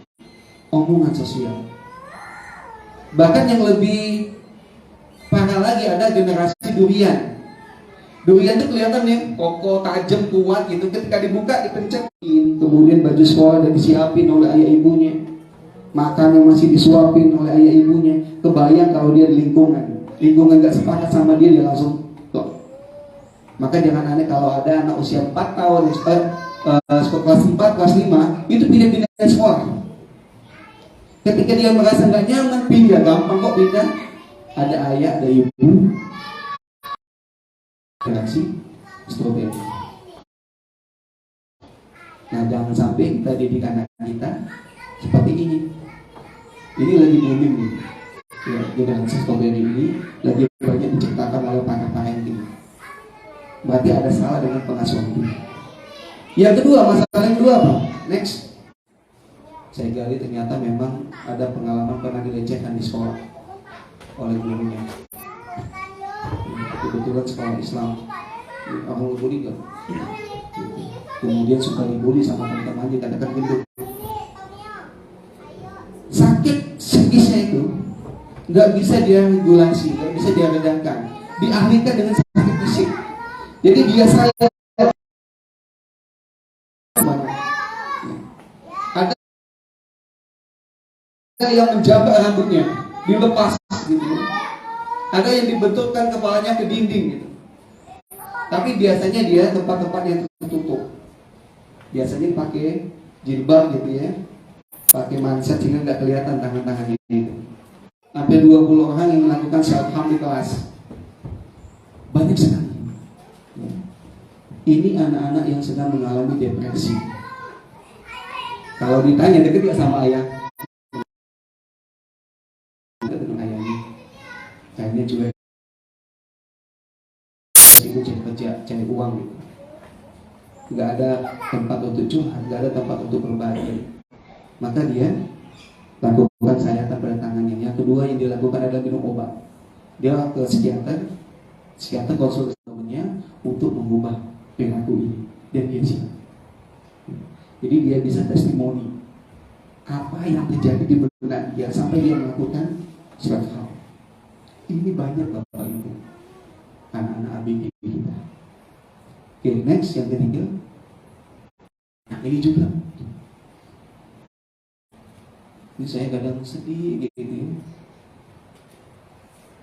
omongan sosial. Bahkan yang lebih parah lagi ada generasi durian. Durian itu kelihatan ya, kokoh, tajam, kuat gitu. Ketika dibuka, dipencetin. Kemudian baju sekolah udah disiapin oleh ayah ibunya, makan yang masih disuapin oleh ayah ibunya. Kebayang kalau dia di lingkungan gak sepakat sama dia langsung loh. Maka jangan aneh kalau ada anak usia 4 tahun, kelas 4, kelas 5, itu pindah-pindah sekolah. Ketika dia merasa gak nyaman, pindah, gampang kok pindah. Ada ayah, ada ibu, generasi stroberi. Nah, jangan sampai kita didik anak kita seperti ini. Ini lagi booming nih. Ya, generasi stroberi ini lagi banyak diciptakan oleh para parenting. Berarti ada salah dengan pengasuhan itu. Yang kedua, masalah yang kedua apa? Next. Saya gali ternyata memang ada pengalaman pernah dilecehkan di sekolah oleh gurunya. Kebetulan sekolah Islam, aku bully gak? Kemudian suka dibully sama teman-teman, dikatakan gendut. Sakit psikisnya itu nggak bisa dia regulasi, nggak bisa dia redamkan, dialihkan dengan sakit fisik. Jadi dia saya ada yang menjaga rambutnya, dilepas gitu. Ada yang dibenturkan kepalanya ke dinding gitu. Tapi biasanya dia tempat-tempat yang tertutup. Biasanya pakai jilbab gitu ya, pakai manset sehingga nggak kelihatan tangan-tangannya itu. Hampir 20 orang yang melakukan self-harm di kelas. Banyak sekali. Ini anak-anak yang sedang mengalami depresi. Kalau ditanya deket gak sama ayah? Deket dengan ayahnya. Kayaknya juga itu cari kerja, cari uang gitu. Nggak ada tempat untuk curhat, nggak ada tempat untuk berbagi. Maka dia lakukan sayatan pada tangannya. Yang kedua yang dilakukan adalah minum obat. Dia ke psikiater konsultasinya untuk mengubah perilaku ini, dan dia siap. Jadi dia bisa testimoni apa yang terjadi di benak dia sampai dia melakukan suatu hal. Ini banyak Bapak Ibu, anak-anak ABG kita. Oke, next yang ketiga. Nah, ini juga. Ini saya kadang sedih gitu ya.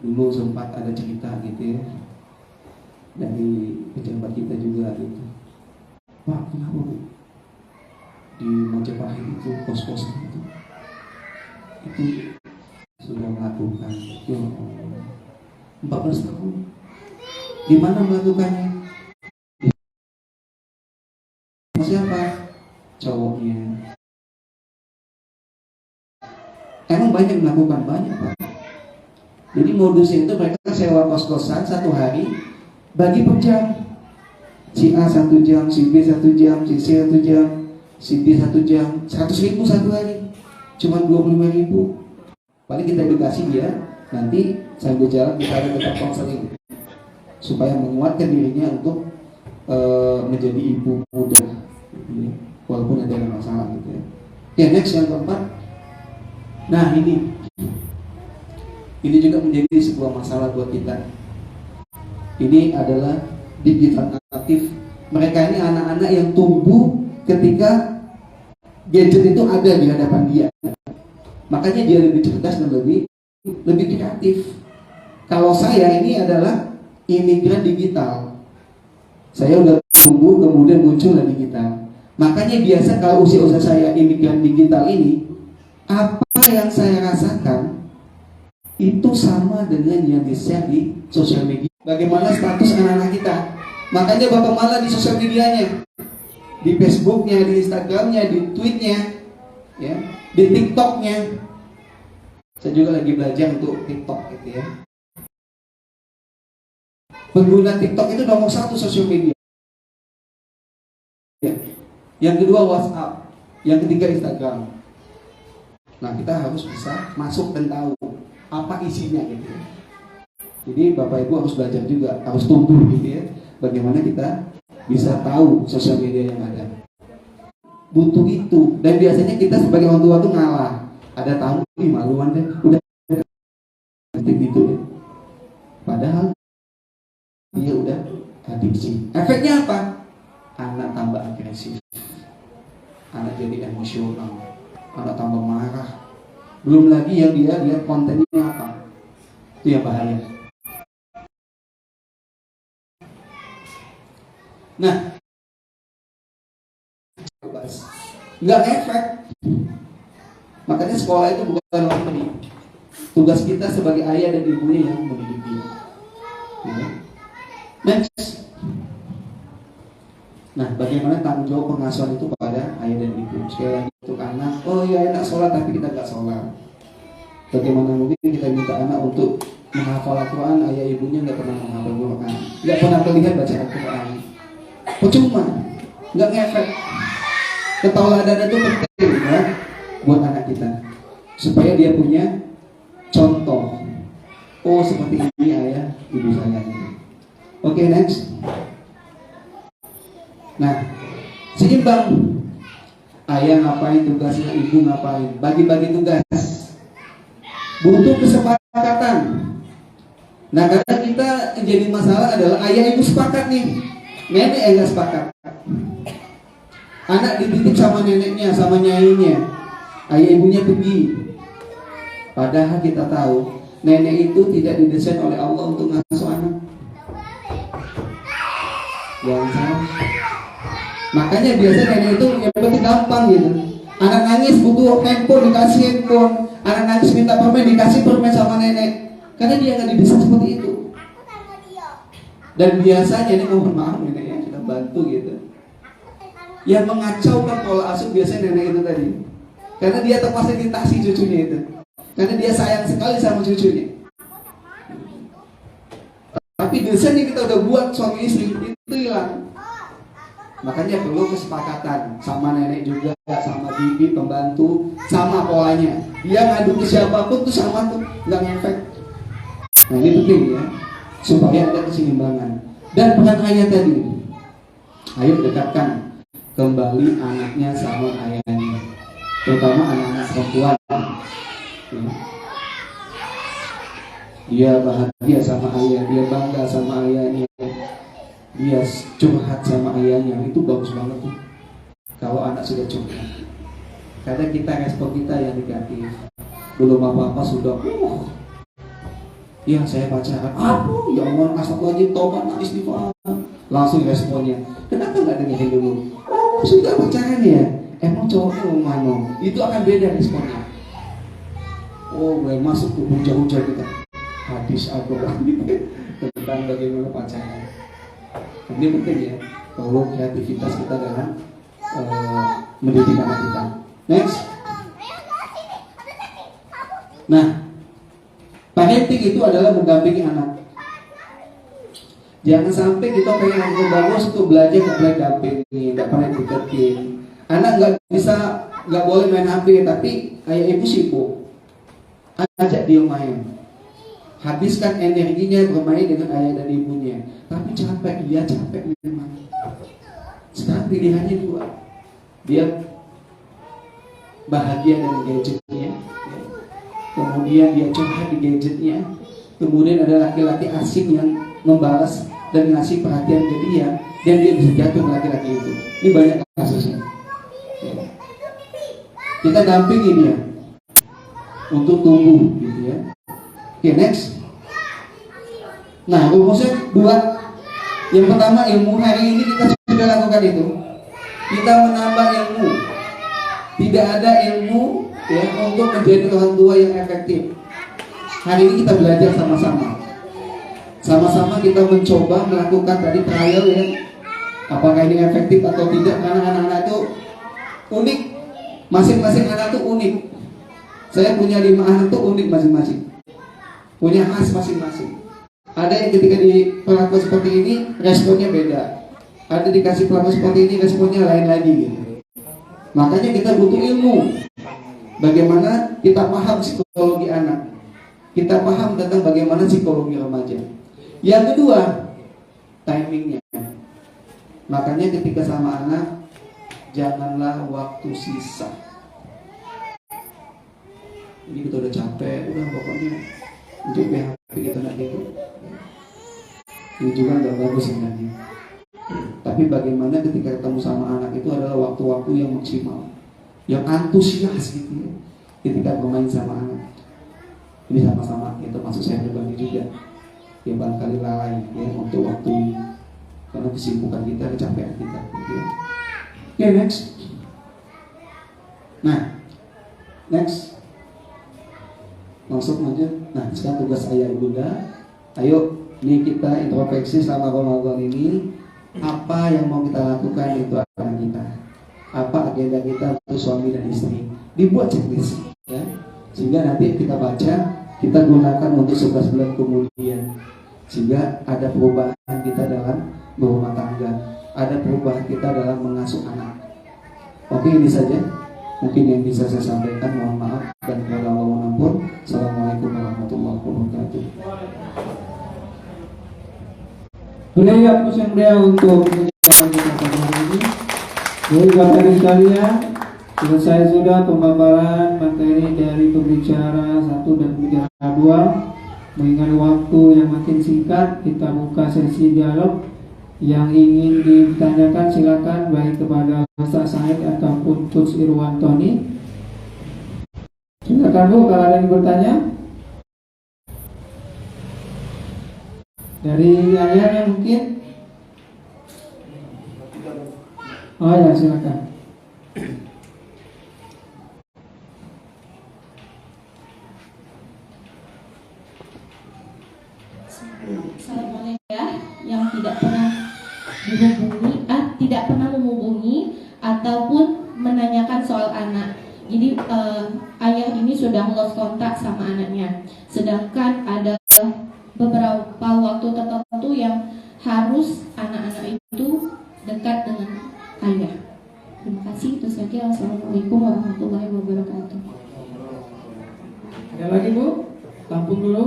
Dulu sempat ada cerita gitu ya, dari pejabat kita juga gitu. Pak, kenapa Bu? Di Majapahit itu kos-kosan itu sudah melakukan 14 tahun. Di mana melakukannya? Siapa? Cowoknya. Emang banyak melakukan, banyak Pak. Jadi modusnya itu mereka sewa kos-kosan 1 hari, bagi per jam. Si A 1 jam, si B 1 jam, si C 1 jam, si D 1 jam, 100.000 1 hari. Cuma 25.000. Paling kita edukasi dia, nanti sambil jalan kita ada tetap konseling supaya menguatkan dirinya untuk menjadi ibu muda gitu ya, walaupun ada masalah gitu ya. Oke, next yang keempat. Nah ini juga menjadi sebuah masalah buat kita. Ini adalah digital native. Mereka ini anak-anak yang tumbuh ketika gadget itu ada di hadapan dia. Makanya dia lebih cerdas dan lebih kreatif. Kalau saya ini adalah imigran digital. Saya udah tumbuh kemudian muncullah digital. Makanya biasa kalau usia saya imigran digital ini, apa yang saya rasakan itu sama dengan yang di-share di sosial media. Bagaimana status anak-anak kita? Makanya Bapak malah di sosial medianya, di Facebooknya, di Instagramnya, di tweetnya, ya, di TikToknya. Saya juga lagi belajar untuk TikTok gitu ya. Pengguna TikTok itu nomor 1 sosial media. Ya. Yang kedua WhatsApp. Yang ketiga Instagram. Nah, kita harus bisa masuk dan tahu apa isinya gitu. Jadi Bapak Ibu harus belajar juga, harus tumbuh gitu ya. Bagaimana kita bisa tahu sosial media yang ada. Butuh itu. Dan biasanya kita sebagai orang tua tuh ngalah. Ada tamu nih, maluan deh, udah gitu ya. Padahal dia udah adiksi. Efeknya apa? Anak tambah agresif, anak jadi emosional, anak tambah marah. Belum lagi yang dia lihat kontennya apa, itu yang bahaya. Nah, nggak efek. Makanya sekolah itu bukan waktu. Tugas kita sebagai ayah dan ibunya yang mendidik dia. Ya. Next. Nah, bagaimana tanggung jawab pengasuhan itu pada ayah dan ibu? Sekali lagi untuk anak, oh ya enak sholat tapi kita nggak sholat. Bagaimana mungkin kita minta anak untuk menghafal Al-Quran, ayah ibunya nggak pernah menghafal Al-Quran, nggak pernah terlihat baca Al-Quran. Percuma, nggak ngefek. Ketauladan itu penting ya buat anak kita, supaya dia punya contoh. Oh seperti ini ayah ibu saya. Oke, next. Nah, seimbang. Ayah ngapain tugasnya, ibu ngapain, bagi-bagi tugas. Butuh kesepakatan. Nah, karena kita jadi masalah adalah ayah ibu sepakat nih, nenek yang gak sepakat. Anak dididik sama neneknya, sama nyainya, ayah ibunya pergi. Padahal kita tahu nenek itu tidak didesain oleh Allah untuk ngasuh anak. Jangan salah. Makanya biasa nenek itu yang penting gampang gitu. Anak nangis butuh handphone, dikasih handphone. Anak nangis minta permen, dikasih permen sama nenek. Karena dia nggak didesain seperti itu. Dan biasanya ini mohon maaf neneknya kita bantu gitu. Yang mengacaukan pola asuh biasanya nenek itu tadi. Karena dia terfasilitasi cucunya itu. Karena dia sayang sekali sama cucunya. Tapi desain yang kita udah buat suami istri itu hilang. Makanya perlu kesepakatan sama nenek juga, sama bibi, pembantu, sama polanya. Dia ngadu ke siapapun tuh sama tuh, nggak ngefek. Nah ini penting ya, supaya ada keseimbangan. Dan peran ayah tadi, ayo dekatkan kembali anaknya sama ayahnya, terutama anak-anak perempuan. Dia bahagia sama ayah, dia bangga sama ayahnya, dia curhat sama ayahnya, itu bagus banget tuh. Kalau anak sudah curhat, kadang kita respon kita yang negatif, belum apa-apa sudah, ya saya pacaran, ya Allah, astagfirullahaladzim, tobat, istighfar, langsung responnya. Kenapa nggak dengerin dulu? Oh sudah pacaran ya, emang cowoknya mau mana? Itu akan beda responnya. Oh mulai masuk ke hujah-hujah kita, hadis Al-Quran tentang bagaimana pacaran. Ini penting ya, perlu kreativitas kita dalam mendidik anak kita. Next. Nah, parenting itu adalah mendampingi anak. Jangan sampai kita pengen membangun untuk belajar nggak dampingi, nggak pernah deketin. Anak nggak boleh main HP, tapi ayah ibu sibuk. Ajak dia main. Habiskan energinya bermain dengan ayah dan ibunya. Tapi capek, dia capek memang. Sekarang pilihannya dua. Dia bahagia dengan gadgetnya, kemudian dia curhat di gadgetnya, kemudian ada laki-laki asing yang membalas dan ngasih perhatian ke dia, dan dia bisa jatuh ke laki-laki itu. Ini banyak kasusnya. Kita dampingi dia untuk tumbuh gitu ya. Oke, next. Nah, rumusnya dua. Yang pertama ilmu, hari ini kita sudah lakukan itu. Kita menambah ilmu. Tidak ada ilmu ya untuk menjadi orang tua yang efektif. Hari ini kita belajar sama-sama. Sama-sama kita mencoba melakukan tadi trial ya. Apakah ini efektif atau tidak? Karena anak-anak itu unik. Masing-masing anak itu unik. Saya punya 5 anak itu unik masing-masing. Punya khas masing-masing. Ada yang ketika diperlakukan seperti ini responnya beda. Ada dikasih perlakuan seperti ini responnya lain lagi gitu. Makanya kita butuh ilmu. Bagaimana kita paham psikologi anak, kita paham tentang bagaimana psikologi remaja. Yang kedua, timingnya. Makanya ketika sama anak, janganlah waktu sisa. Ini kita udah capek, udah pokoknya untuk PHP kita nak gitu. Ini juga nggak bagus sebenarnya. Tapi bagaimana ketika ketemu sama anak itu adalah waktu-waktu yang maksimal, yang antusias gitu ya, ketika bermain sama anak. Ini sama-sama itu maksud saya berbagi juga. Ya barangkali lalai ya untuk waktu ini karena kesibukan kita, kecapean kita gitu ya. Oke, next. Nah, next. Langsung aja. Nah, sekarang tugas ayah bunda. Ayo, ini kita introspeksi selama Ramadan ini. Apa yang mau kita lakukan itu anak kita. Apa agenda kita untuk suami dan istri. Dibuat checklist ya. Sehingga nanti kita baca, kita gunakan untuk 11 bulan kemudian. Sehingga ada perubahan kita dalam berumah tangga, ada perubahan kita dalam mengasuh anak. Oke, ini saja mungkin yang bisa saya sampaikan. Mohon maaf dan kalau Allah mengampun. Assalamualaikum warahmatullahi wabarakatuh. Beri waktu yang mulia untuk menjawab pertanyaan hari ini. Baik Bapak Ibu sekalian, selesai sudah pemaparan materi dari pembicara 1 dan pembicara 2. Mengingat waktu yang makin singkat, kita buka sesi dialog. Yang ingin ditanyakan silakan baik kepada Ustaz Said ataupun Coach Irwantoni. Silakan Bu, kalau ada yang bertanya. Dari ayahnya mungkin. Oh ya, silakan. Assalamualaikum ya, yang tidak pernah tidak pernah menghubungi ataupun menanyakan soal anak. Jadi ayah ini sudah lost kontak sama anaknya. Sedangkan ada beberapa waktu tertentu yang harus anak-anak itu dekat dengan ayah. Terima kasih, itu saja. Assalamualaikum warahmatullahi wabarakatuh. Ada lagi Bu? Tampung dulu.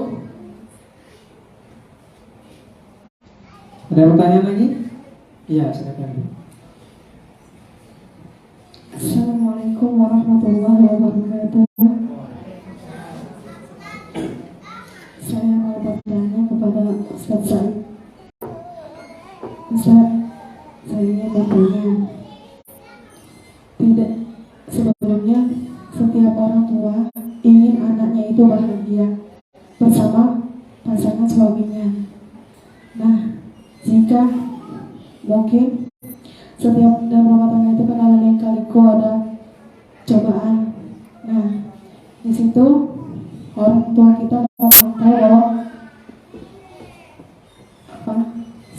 Ada pertanyaan lagi? Iya, silakan. Assalamualaikum warahmatullahi wabarakatuh. Saya mau bertanya kepada Ustaz Said. Ustaz, saya ingin bertanya. Tidak, sebelumnya setiap orang tua ingin anaknya itu bahagia bersama pasangan suaminya. Nah, jika mungkin setiap dalam rumah tangga itu kan ada lika-liku, ada cobaan. Nah, di situ orang tua kita mau tahu bahwa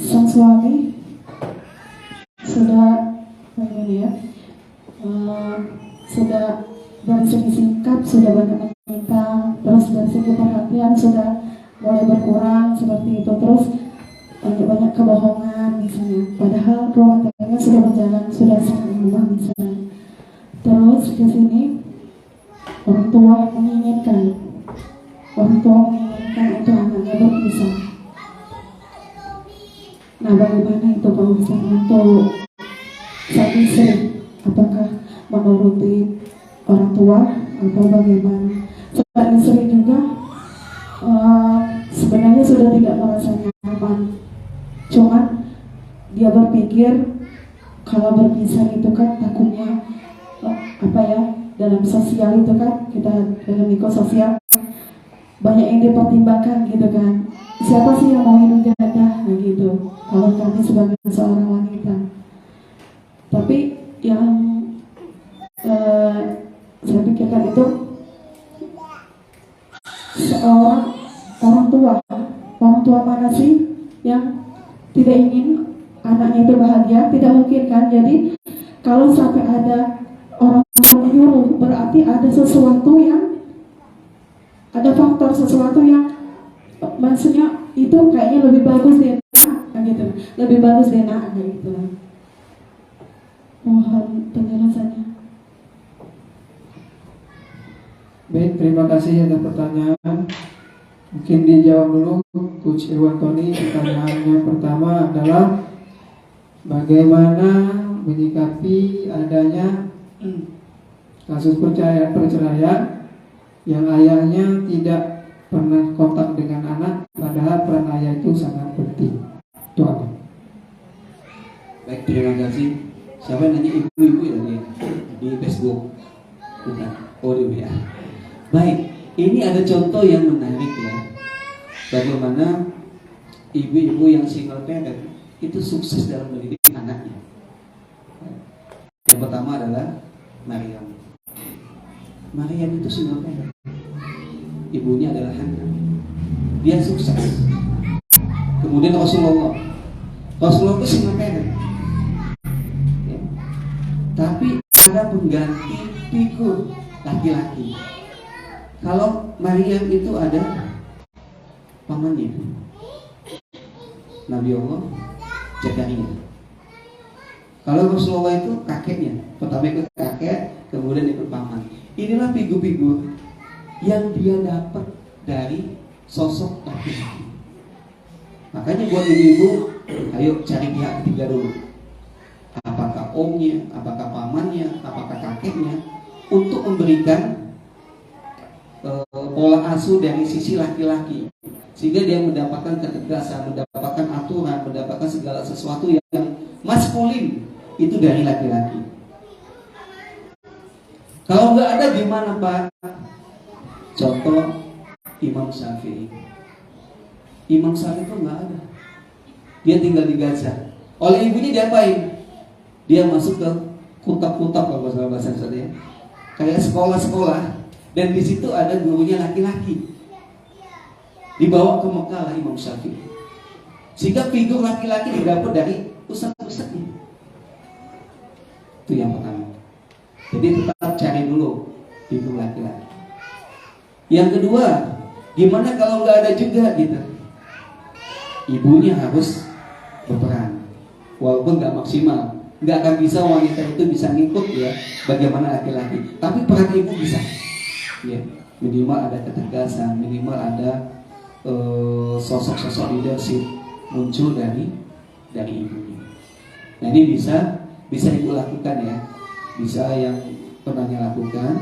sang suami sudah sudah dari segi sikap sudah banyak meminta, terus dari segi perhatian sudah mulai berkurang seperti itu, terus banyak kebohongan misalnya, padahal rumah tangga sudah berjalan, sudah sangat berubah misalnya. Terus ke sini orang tua menginginkan untuk anaknya berpisah. Nah, bagaimana itu Pak Ustaz untuk sang istri, apakah menuruti orang tua atau bagaimana? Sang istri juga sebenarnya sudah tidak merasa nyaman. Cuman dia berpikir kalau berpisah itu kan takutnya dalam sosial itu kan, kita dalam sosial banyak yang dipertimbangkan gitu kan. Siapa sih yang mau hidup janda? Nah gitu. Kalau kami sebagai seorang wanita. Tapi yang saya pikirkan itu seorang orang tua mana sih yang tidak ingin anaknya itu bahagia? Tidak mungkin kan. Jadi kalau sampai ada orang tua menyuruh, berarti ada sesuatu yang, ada faktor sesuatu yang maksudnya itu kayaknya lebih bagus di anak gitu, lebih bagus di anak gitu. Mohon penjelasannya. terima kasih atas pertanyaan. Mungkin dijawab dulu Coach Irwan Tony. Pertanyaannya pertama adalah bagaimana menyikapi adanya kasus perceraian yang ayahnya tidak pernah kontak dengan anak, padahal peran ayah itu sangat penting. Itu apa? Baik, terima kasih. Siapa yang nanya ibu-ibu ya di Facebook? Bukan. Oh, ya. Baik, ini ada contoh yang menarik ya. Bagaimana ibu-ibu yang single parent itu sukses dalam mendidik anaknya. Yang pertama adalah Maryam. Maryam itu single parent. Ibunya adalah Hannah. Dia sukses. Kemudian Rasulullah itu single parent. Ya. Tapi ada pengganti figur laki-laki. Kalau Maryam itu ada pamannya, Nabi Allah Zakaria. Kalau Rasulullah itu kakeknya. Pertama ikut kakek, kemudian ikut paman. Inilah figur-figur yang dia dapat dari sosok laki-laki. Makanya buat ibu-ibu, ayo cari pihak ketiga dulu. Apakah omnya, apakah pamannya, apakah kakeknya, untuk memberikan pola asuh dari sisi laki-laki, sehingga dia mendapatkan ketegasan, mendapatkan aturan, mendapatkan segala sesuatu yang maskulin itu dari laki-laki. Kalau nggak ada gimana Pak? Contoh Imam Syafi'i. Imam Syafi'i itu nggak ada. Dia tinggal di Gaza. Oleh ibunya diapain? Dia masuk ke kutab-kutab kalau bahasa Indonesia, kayak sekolah-sekolah, dan di situ ada gurunya laki-laki. Dibawa ke Mekah lah Imam Syafi'i, sehingga figur laki-laki didapat dari ustaz-ustaznya. Itu yang pertama. Jadi tetap cari dulu figur laki-laki. Yang kedua, gimana kalau nggak ada juga gitu? Ibunya harus berperan, walaupun nggak maksimal. Nggak akan bisa wanita itu bisa ngikut ya bagaimana laki-laki, tapi peran ibu bisa ya, minimal ada ketegasan, minimal ada sosok-sosok leadership muncul dari ibunya. Nah ini bisa ibu lakukan ya, bisa yang pernahnya lakukan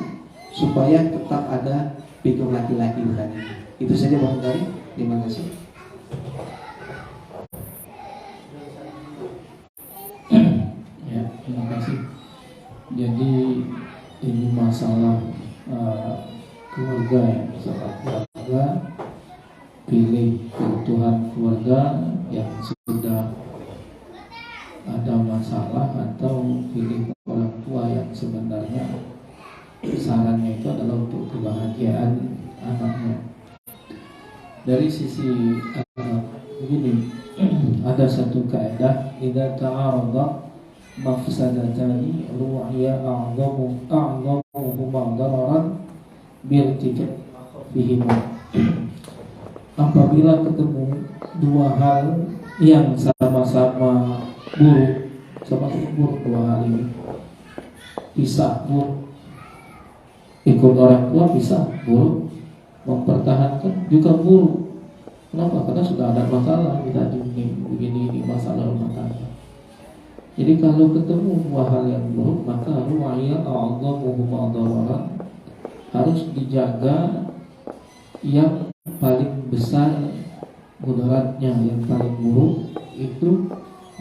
supaya tetap ada figur laki-laki berani. Itu saja barangkali. Terima kasih. Ya, terima kasih. Jadi ini masalah keluarga ya, masalah keluarga, pilih keutuhan keluarga yang sudah ada masalah, atau pilih orang tua yang sebenarnya sarannya itu adalah untuk kebahagiaan anaknya. Dari sisi begini, ada satu kaidah, idza ta'arada mafsadatani ru'ya a'dhamuhuma dararan bi'irtikabihima. Apabila ketemu dua hal yang sama-sama buruk, sama-sama buruk dua hal ini, pisah buruk, ikut orang tua pisah buruk, mempertahankan juga buruk. Kenapa? Karena sudah ada masalah, kita begini masalah rumah tangga. Jadi kalau ketemu dua hal yang buruk, maka ru'ya a'dhamuhuma dararan harus dijaga yang paling besar mudaratnya, yang paling buruk itu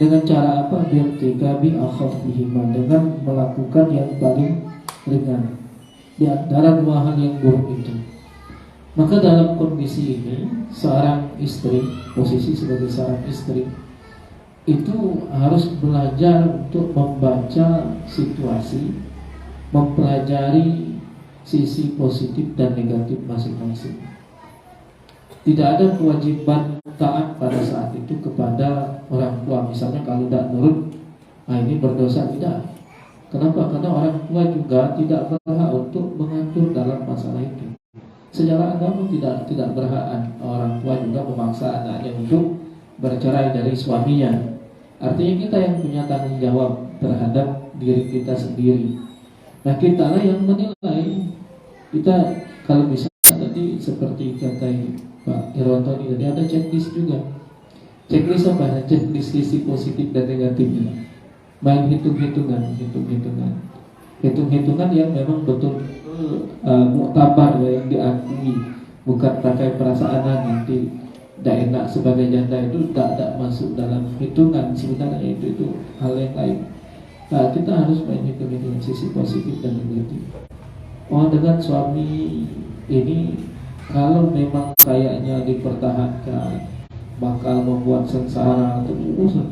dengan cara apa? Bi'irtikabi akhafihima, dengan melakukan yang paling ringan di antara dua hal yang buruk itu. Maka dalam kondisi ini, seorang istri, posisi sebagai seorang istri, itu harus belajar untuk membaca situasi, mempelajari sisi positif dan negatif masing-masing. Tidak ada kewajiban taat pada saat itu kepada orang tua. Misalnya kalau tidak nurut, ini berdosa, tidak. Kenapa? Karena orang tua juga tidak berhak untuk mengatur dalam masalah itu. Secara agama tidak berhak orang tua juga memaksa anaknya untuk bercerai dari suaminya. Artinya kita yang punya tanggung jawab terhadap diri kita sendiri. Nah, kita lah yang menilai. Kita kalau bisa tadi seperti kata Pak Irwanto tadi ada checklist juga. Checklist apa? Checklist sisi positif dan negatifnya. Main hitung-hitungan yang memang betul-betul muktabar yang diakui, bukan pakai perasaan nanti tidak enak sebagai janda itu tidak masuk dalam hitungan. Sebenarnya itu hal yang lain. Nah, kita harus main hitung-hitungan sisi positif dan negatif. Oh, dengan suami ini kalau memang kayaknya dipertahankan bakal membuat sengsara atau urusan,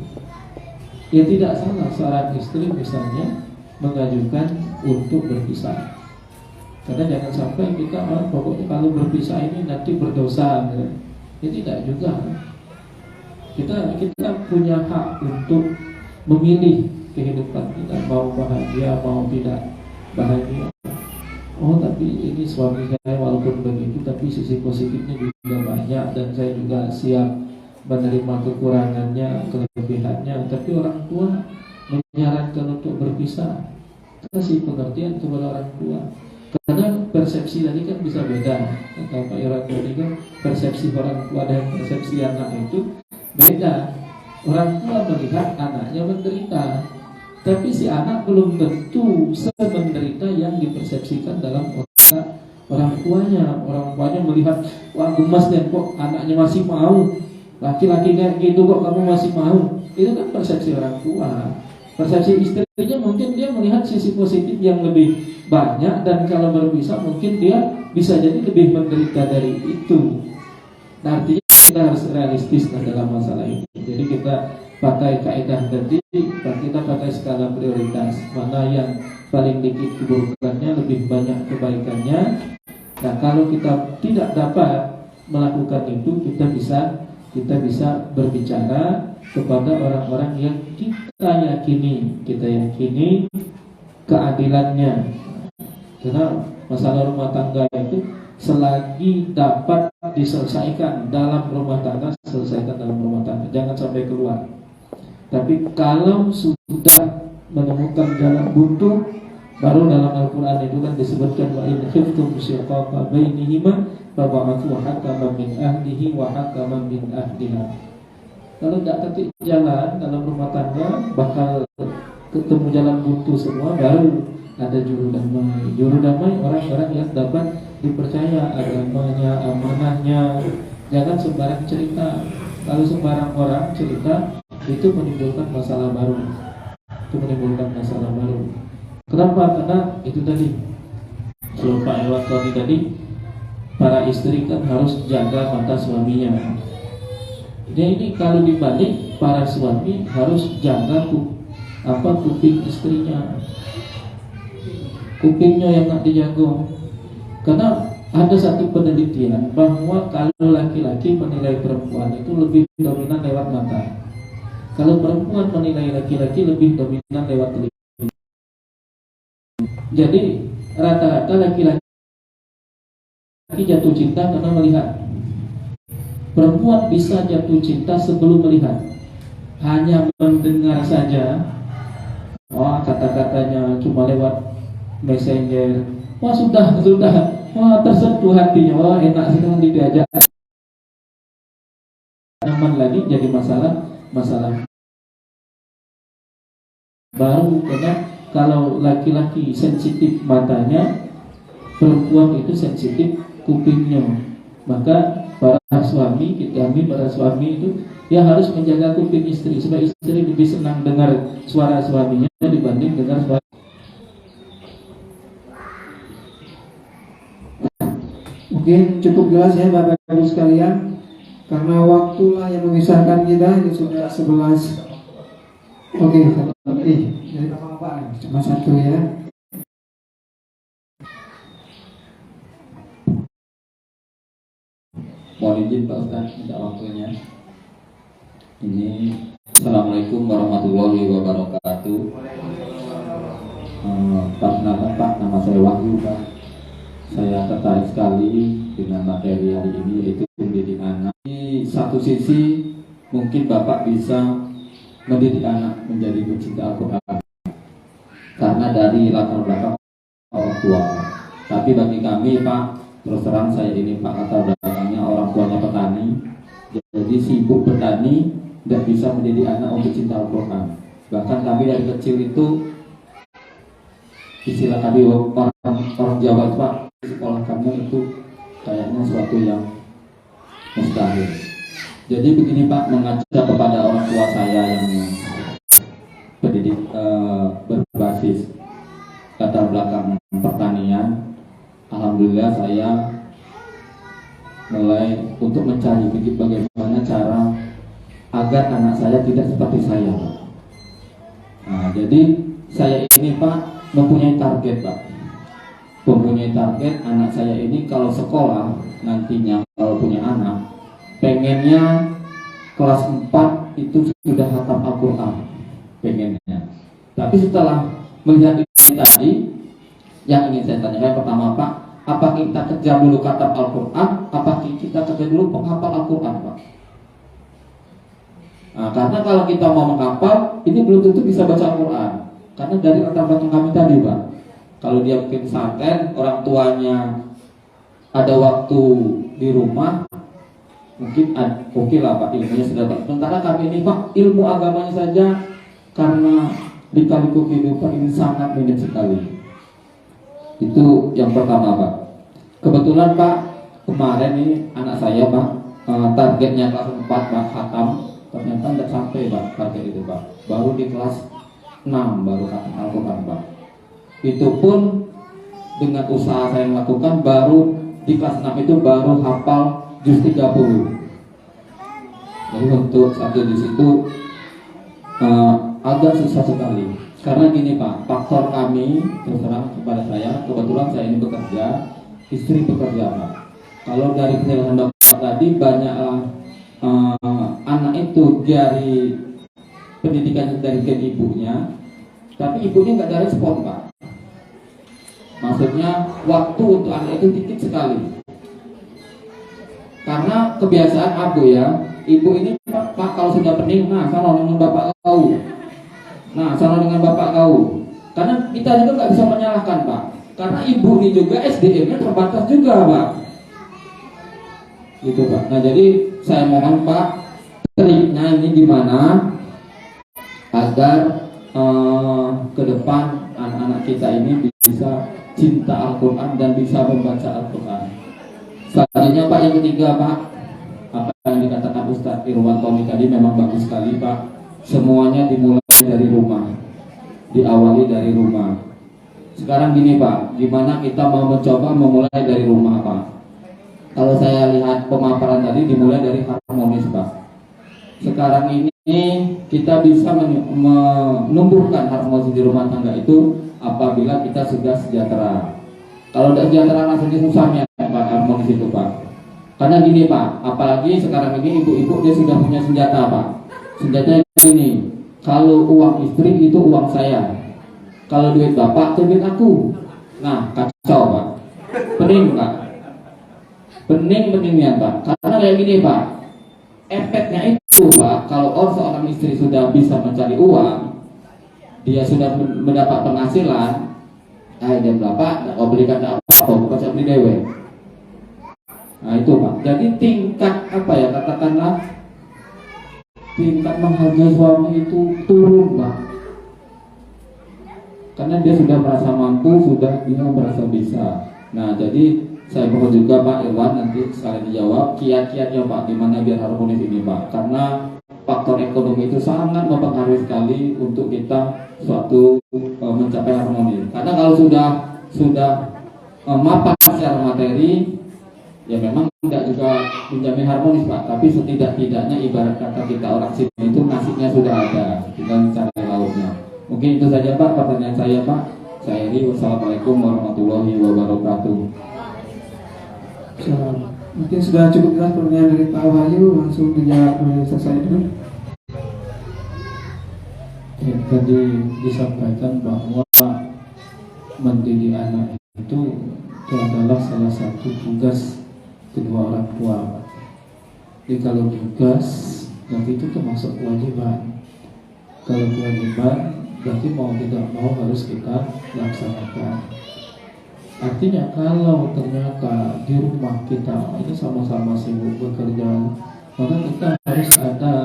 ya tidak salah seorang istri misalnya mengajukan untuk berpisah. Karena jangan sampai kita pokoknya kalau berpisah ini nanti berdosa, ya tidak juga. Kita punya hak untuk memilih kehidupan kita, mau bahagia mau tidak bahagia. Oh, tapi ini suami saya walaupun begitu tapi sisi positifnya juga banyak dan saya juga siap menerima kekurangannya, kelebihannya. Tapi orang tua menyarankan untuk berpisah, kasih pengertian kepada orang tua. Karena persepsi tadi kan bisa beda. Kata Pak Iran tadi kan persepsi orang tua dan persepsi anak itu beda. Orang tua melihat anaknya menderita, tapi si anak belum tentu semenderita yang dipersepsikan dalam otak orang tuanya. Orang tuanya melihat, wah gemas deh kok anaknya masih mau, laki-laki kayak gitu kok kamu masih mau. Itu kan persepsi orang tua. Persepsi istrinya mungkin dia melihat sisi positif yang lebih banyak, dan kalau berpisah mungkin dia bisa jadi lebih menderita dari itu. Nah, artinya kita harus realistis dalam masalah ini. Jadi kita pakai kaidah tadi, kita pakai skala prioritas, mana yang paling dikit keburukannya, lebih banyak kebaikannya. Nah, kalau kita tidak dapat melakukan itu, kita bisa berbicara kepada orang-orang yang kita yakini keadilannya. Karena masalah rumah tangga itu selagi dapat diselesaikan dalam rumah tangga, selesaikan dalam rumah tangga, jangan sampai keluar. Tapi kalau sudah menemukan jalan buntu, baru dalam Al-Quran itu kan disebutkan wa in khiftum shiqaqa bainihima fab'athu hakaman min ahlihi wa hakaman min ahliha. Kalau tidak ketik jalan dalam rumah tangga, bakal ketemu jalan buntu semua, baru ada juru damai. Juru damai orang-orang yang dapat dipercaya agamanya, amanahnya. Jangan sembarang cerita. Kalau sembarang orang cerita, itu menimbulkan masalah baru. Kenapa? Karena itu tadi, kalau Pak Iwan tadi, para istri kan harus jaga mata suaminya. Jadi ini kalau dibalik, para suami harus jaga kuping istrinya. Kupingnya yang nggak dijaga. Karena ada satu penelitian bahwa kalau laki-laki menilai perempuan itu lebih dominan lewat mata. Kalau perempuan menilai laki-laki lebih dominan lewat telinga. Jadi rata-rata laki-laki jatuh cinta karena melihat. Perempuan bisa jatuh cinta sebelum melihat. Hanya mendengar saja, wah kata-katanya cuma lewat messenger, wah sudah, wah tersentuh hatinya, wah enak sekali diajak. Nyaman lagi jadi masalah baru. Karena kalau laki-laki sensitif matanya, perempuan itu sensitif kupingnya. Maka para suami itu ya harus menjaga kuping istri supaya istri lebih senang dengar suara suaminya dibanding dengar suara. Mungkin cukup jelas ya Bapak Ibu sekalian. Karena waktulah yang memisahkan kita, ini sudah 11. Oke, satu lagi. Cuma satu ya. Mohon izin Pak Ustaz, minta waktunya. Ini Assalamualaikum warahmatullahi wabarakatuh. Pak, nama saya Wahyu Pak. Saya tertarik sekali dengan materi hari ini, yaitu mendidik anak. Di satu sisi mungkin Bapak bisa mendidik anak menjadi pecinta Al-Quran karena dari latar belakang orang tua. Tapi bagi kami Pak, terus terang saya ini Pak latar belakangnya orang tuanya petani, jadi sibuk petani, tidak bisa mendidik anak untuk cinta Al-Quran. Bahkan kami dari kecil itu, istilah kami orang Jawa Pak, sekolah kami itu kayaknya suatu yang mustahil. Jadi begini Pak, mengajak kepada orang tua saya yang pendidik berbasis latar belakang pertanian, alhamdulillah saya mulai untuk mencari bagaimana cara agar anak saya tidak seperti saya, Pak. Nah, jadi saya ini Pak mempunyai target Pak, mempunyai target anak saya ini kalau sekolah nantinya kalau punya anak, pengennya kelas 4 itu sudah hafal Al-Quran, pengennya. Tapi setelah melihat ini tadi, yang ingin saya tanyakan pertama Pak, apa kita kejar dulu khatam Al-Quran, apa kita kejar dulu penghafal Al-Quran Pak? Nah, karena kalau kita mau menghafal, ini belum tentu bisa baca Al-Quran. Karena dari latar belakang kami tadi Pak, kalau dia mungkin pesantren, orang tuanya ada waktu di rumah, mungkin oke lah Pak, ilmunya sudah Pak. Sementara kami ini Pak, ilmu agamanya saja karena lika-liku kehidupan ini sangat minim sekali. Itu yang pertama Pak. Kebetulan Pak, kemarin ini anak saya Pak, targetnya kelas 4 Pak, khatam. Ternyata tidak sampai Pak, target itu Pak. Baru di kelas 6 baru khatam Al-Quran Pak. Itu pun dengan usaha saya yang lakukan, baru di kelas 6 itu baru hafal juz 30. Jadi untuk satu juz itu agak susah sekali. Karena gini Pak, faktor kami terus terang kepada saya, kebetulan saya ini bekerja, istri bekerja Pak. Kalau dari penjelasan Bapak tadi, banyaklah anak itu dari pendidikan dari ibunya, tapi ibunya nggak ada respon Pak. Maksudnya waktu untuk anak itu dikit sekali. Karena kebiasaan aku ya, ibu ini Pak kalau sudah pening, nah sana dengan bapak kau, nah sana dengan bapak kau. Karena kita juga nggak bisa menyalahkan Pak, karena ibu ini juga SDM-nya terbatas juga Pak, gitu Pak. Nah jadi saya mohon Pak, triknya ini gimana agar ke depan anak-anak kita ini bisa cinta Al-Quran dan bisa membaca Al-Quran. Selanjutnya Pak, yang ketiga Pak, apa yang dikatakan Ustadz Irwan Tommy tadi memang bagus sekali Pak. Semuanya dimulai dari rumah, diawali dari rumah. Sekarang gini Pak, gimana kita mau mencoba memulai dari rumah Pak? Kalau saya lihat pemaparan tadi dimulai dari harmonis Pak. Sekarang ini kita bisa menumbuhkan harmonis di rumah tangga itu apabila kita sudah sejahtera. Kalau tidak sejahtera langsung susahnya Pak harmonis itu Pak. Karena gini Pak, apalagi sekarang ini ibu-ibu dia sudah punya senjata Pak. Senjatanya ini, kalau uang istri itu uang saya, kalau duit bapak itu duit aku. Nah kacau Pak, pening Pak, pening Pak. Karena kayak gini Pak, efeknya itu Pak, kalau seorang istri sudah bisa mencari uang, dia sudah mendapat penghasilan, dia bapak mau belikan apa-apa, bapak beli dewe. Nah itu Pak, jadi tingkat apa ya, katakanlah tingkat menghargai suami itu turun Pak, karena dia sudah merasa mampu, dia merasa bisa. Nah jadi saya mohon juga Pak Irwan nanti sekalian dijawab kiat-kiatnya Pak, gimana biar harmonis ini Pak, karena faktor ekonomi itu sangat mempengaruhi sekali untuk kita suatu mencapai harmonis. Karena kalau sudah mapan secara materi, ya memang tidak juga menjamin harmonis Pak, tapi setidak-tidaknya ibarat kata kita orang sini itu nasinya sudah ada, tinggal mencari lauknya. Mungkin itu saja Pak pertanyaan saya Pak. Saya Eri, wassalamualaikum warahmatullahi wabarakatuh. Mungkin sudah cukup jelas pertanyaan dari Pak Wahyu, langsung dijawab oleh saya dulu. Ya, tadi disampaikan bahwa mendidik anak itu adalah salah satu tugas kedua orang tua. Jadi kalau tugas berarti itu termasuk kewajiban. Kalau kewajiban berarti mau tidak mau harus kita laksanakan. Artinya kalau ternyata di rumah kita ini sama-sama sibuk bekerja, maka kita harus ada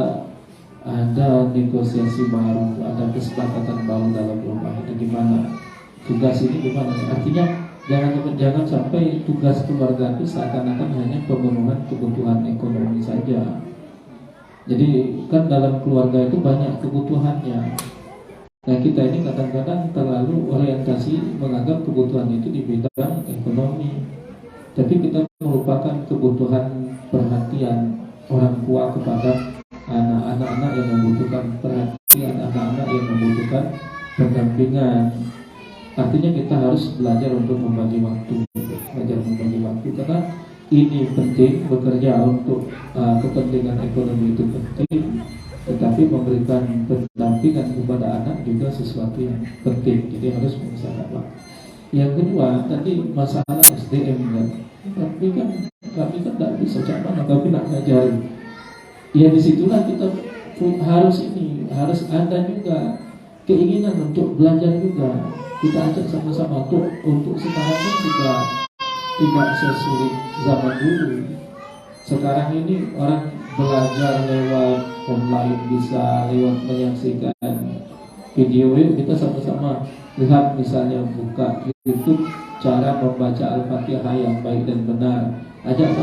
negosiasi baru, ada kesepakatan baru dalam rumah itu gimana, tugas ini gimana. Artinya jangan sampai tugas keluarga itu seakan-akan hanya pemenuhan kebutuhan ekonomi saja. Jadi kan dalam keluarga itu banyak kebutuhannya. Nah kita ini kadang-kadang terlalu orientasi menganggap kebutuhan itu di bidang ekonomi, tapi kita melupakan kebutuhan perhatian orang tua kepada anak-anak yang membutuhkan perhatian, anak-anak yang membutuhkan pendampingan. Artinya kita harus belajar untuk membagi waktu, karena ini penting. Bekerja untuk kepentingan ekonomi itu penting, tetapi memberikan pendampingan kepada anak juga sesuatu yang penting. Jadi harus mengusahakan waktu. Yang kedua tadi masalah SDM kan, kami kan tidak bisa cak mana kami nak ngajari. Ya disitulah kita harus ada juga keinginan untuk belajar juga. Kita ajak sama-sama untuk sekarang kan juga tidak sesulit zaman dulu. Sekarang ini orang belajar lewat online, bisa lewat menyaksikan video. Kita sama-sama lihat, misalnya buka YouTube cara membaca Al-Fatihah yang baik dan benar. Ajak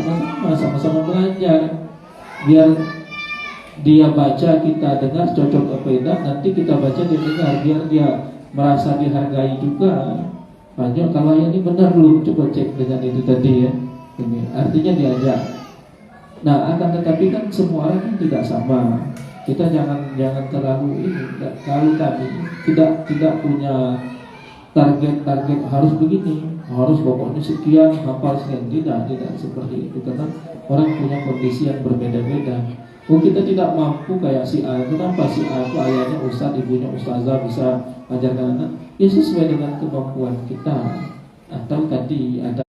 sama-sama belajar, biar dia baca kita dengar cocok apa tidak, nanti kita baca dia dengar, biar dia merasa dihargai juga. Banyak kalau yang ini benar dulu, coba cek dengan itu tadi ya. Ini artinya diajak. Nah akan tetapi kan semua orang kan tidak sama. Kita jangan terlalu ini. Kalau kami tidak punya target harus begini, harus pokoknya sekian, hafal sekian. Tidak seperti itu, karena orang punya kondisi yang berbeda-beda. Oh kita tidak mampu kayak si A. Kenapa si A itu ayahnya ustaz, ibunya ustazah, bisa ajarkan anak? Ya sesuai dengan kemampuan kita. Atau tadi ada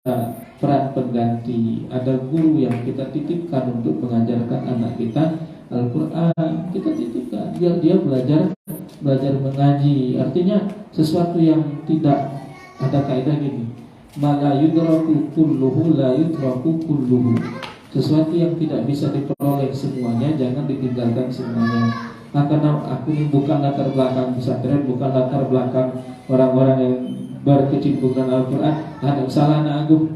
peran pengganti, ada guru yang kita titipkan untuk mengajarkan anak kita Al-Quran. Kita titipkan biar dia belajar mengaji. Artinya sesuatu yang tidak ada kaidah gini, ma la yudraku kulluhu la yudraku kulluhu. Sesuatu yang tidak bisa diperoleh semuanya, jangan ditinggalkan semuanya. Nah, karena aku ini bukan latar belakang pesantren, bukan latar belakang orang-orang yang berkecimpung dengan Al-Quran, ada salah agung.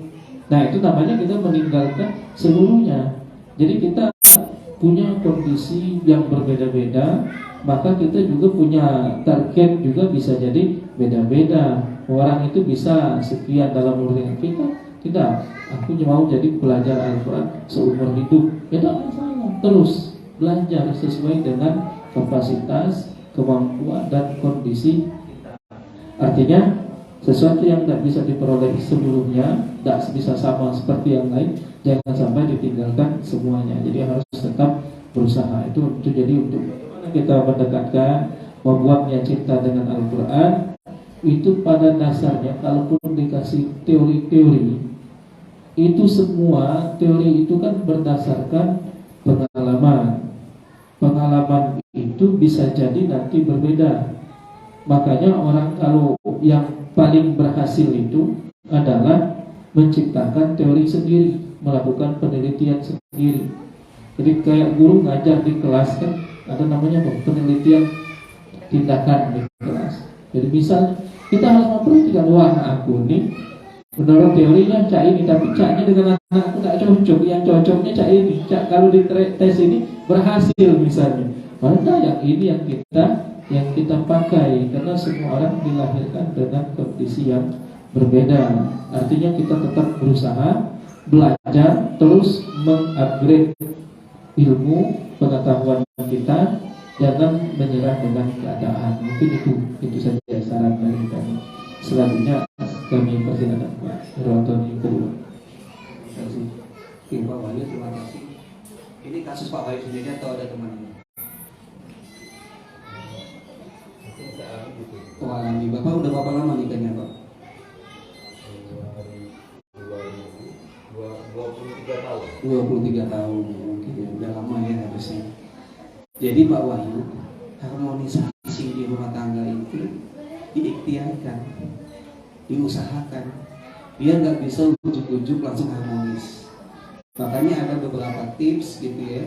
Nah itu namanya kita meninggalkan seluruhnya. Jadi kita punya kondisi yang berbeda-beda, maka kita juga punya target juga bisa jadi beda-beda. Orang itu bisa sekian dalam urusan kita, tidak. Aku mau jadi pelajar Al-Quran seumur hidup. Itu masalah. Terus belajar sesuai dengan kapasitas, kemampuan dan kondisi kita. Artinya sesuatu yang tidak bisa diperoleh sebelumnya, tidak bisa sama seperti yang lain, jangan sampai ditinggalkan semuanya. Jadi harus tetap berusaha. Itu jadi untuk bagaimana kita mendekatkan, membuatnya cinta dengan Al-Quran. Itu pada dasarnya, kalaupun dikasih teori-teori, itu semua teori itu kan berdasarkan pengalaman. Pengalaman itu bisa jadi nanti berbeda. Makanya orang kalau yang paling berhasil itu adalah menciptakan teori sendiri, melakukan penelitian sendiri. Jadi kayak guru ngajar di kelas kan ada namanya penelitian tindakan di kelas. Jadi misal kita harus memperhatikan, wah aku nih menurut teorinya cak ini, tapi caknya dengan anakku tak cocok. Yang cocoknya cak ini, cak kalau di tes ini berhasil misalnya. Mana yang ini yang kita pakai, karena semua orang dilahirkan dengan kondisi yang berbeda. Artinya kita tetap berusaha belajar, terus mengupgrade ilmu pengetahuan kita, jangan menyerah dengan keadaan. Mungkin itu saja saran dari kami. Selanjutnya kami persilakan Pak Irwantoni kedua. Terima kasih Pak Wahyu, terima kasih. Ini kasus Pak Wahyu sendiri atau ada teman-teman? Oh alami. Bapak udah berapa lama nikahnya Pak? 23 tahun. Mungkin ya, udah lama ya harusnya. Jadi Pak Wahyu, harmonisasi di rumah tangga itu diikhtiarkan, diusahakan. biar nggak bisa ujuk-ujuk langsung harmonis. Makanya ada beberapa tips gitu ya,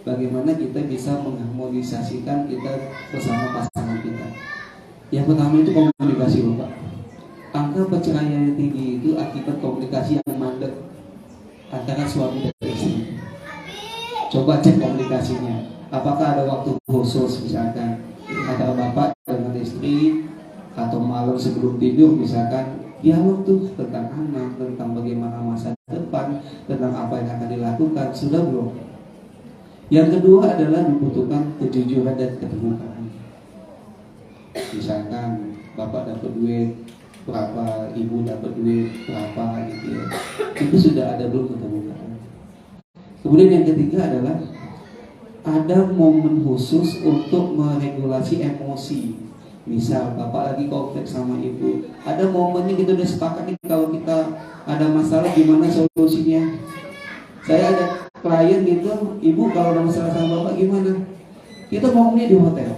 bagaimana kita bisa mengharmonisasikan kita bersama pasangan kita. Yang pertama itu komunikasi, Bapak. Angka perceraian yang tinggi itu akibat komunikasi yang mandek antara suami dan istri. Coba cek komunikasinya. Apakah ada waktu khusus misalkan antara bapak dengan istri, atau malam sebelum tidur misalkan dialog tuh tentang anak, tentang bagaimana masa depan, tentang apa yang akan dilakukan, sudah belum? Yang kedua adalah dibutuhkan kejujuran dan keterbukaan. Misalkan bapak dapat duit berapa, ibu dapat duit berapa gitu ya. Itu sudah ada belum keterbukaan. Kemudian yang ketiga adalah ada momen khusus untuk meregulasi emosi. Misal bapak lagi konflik sama ibu, ada momennya kita udah sepakat nih kalau kita ada masalah gimana solusinya. Saya ada klien gitu, ibu kalau ada masalah sama bapak gimana? Kita ngomongnya di hotel.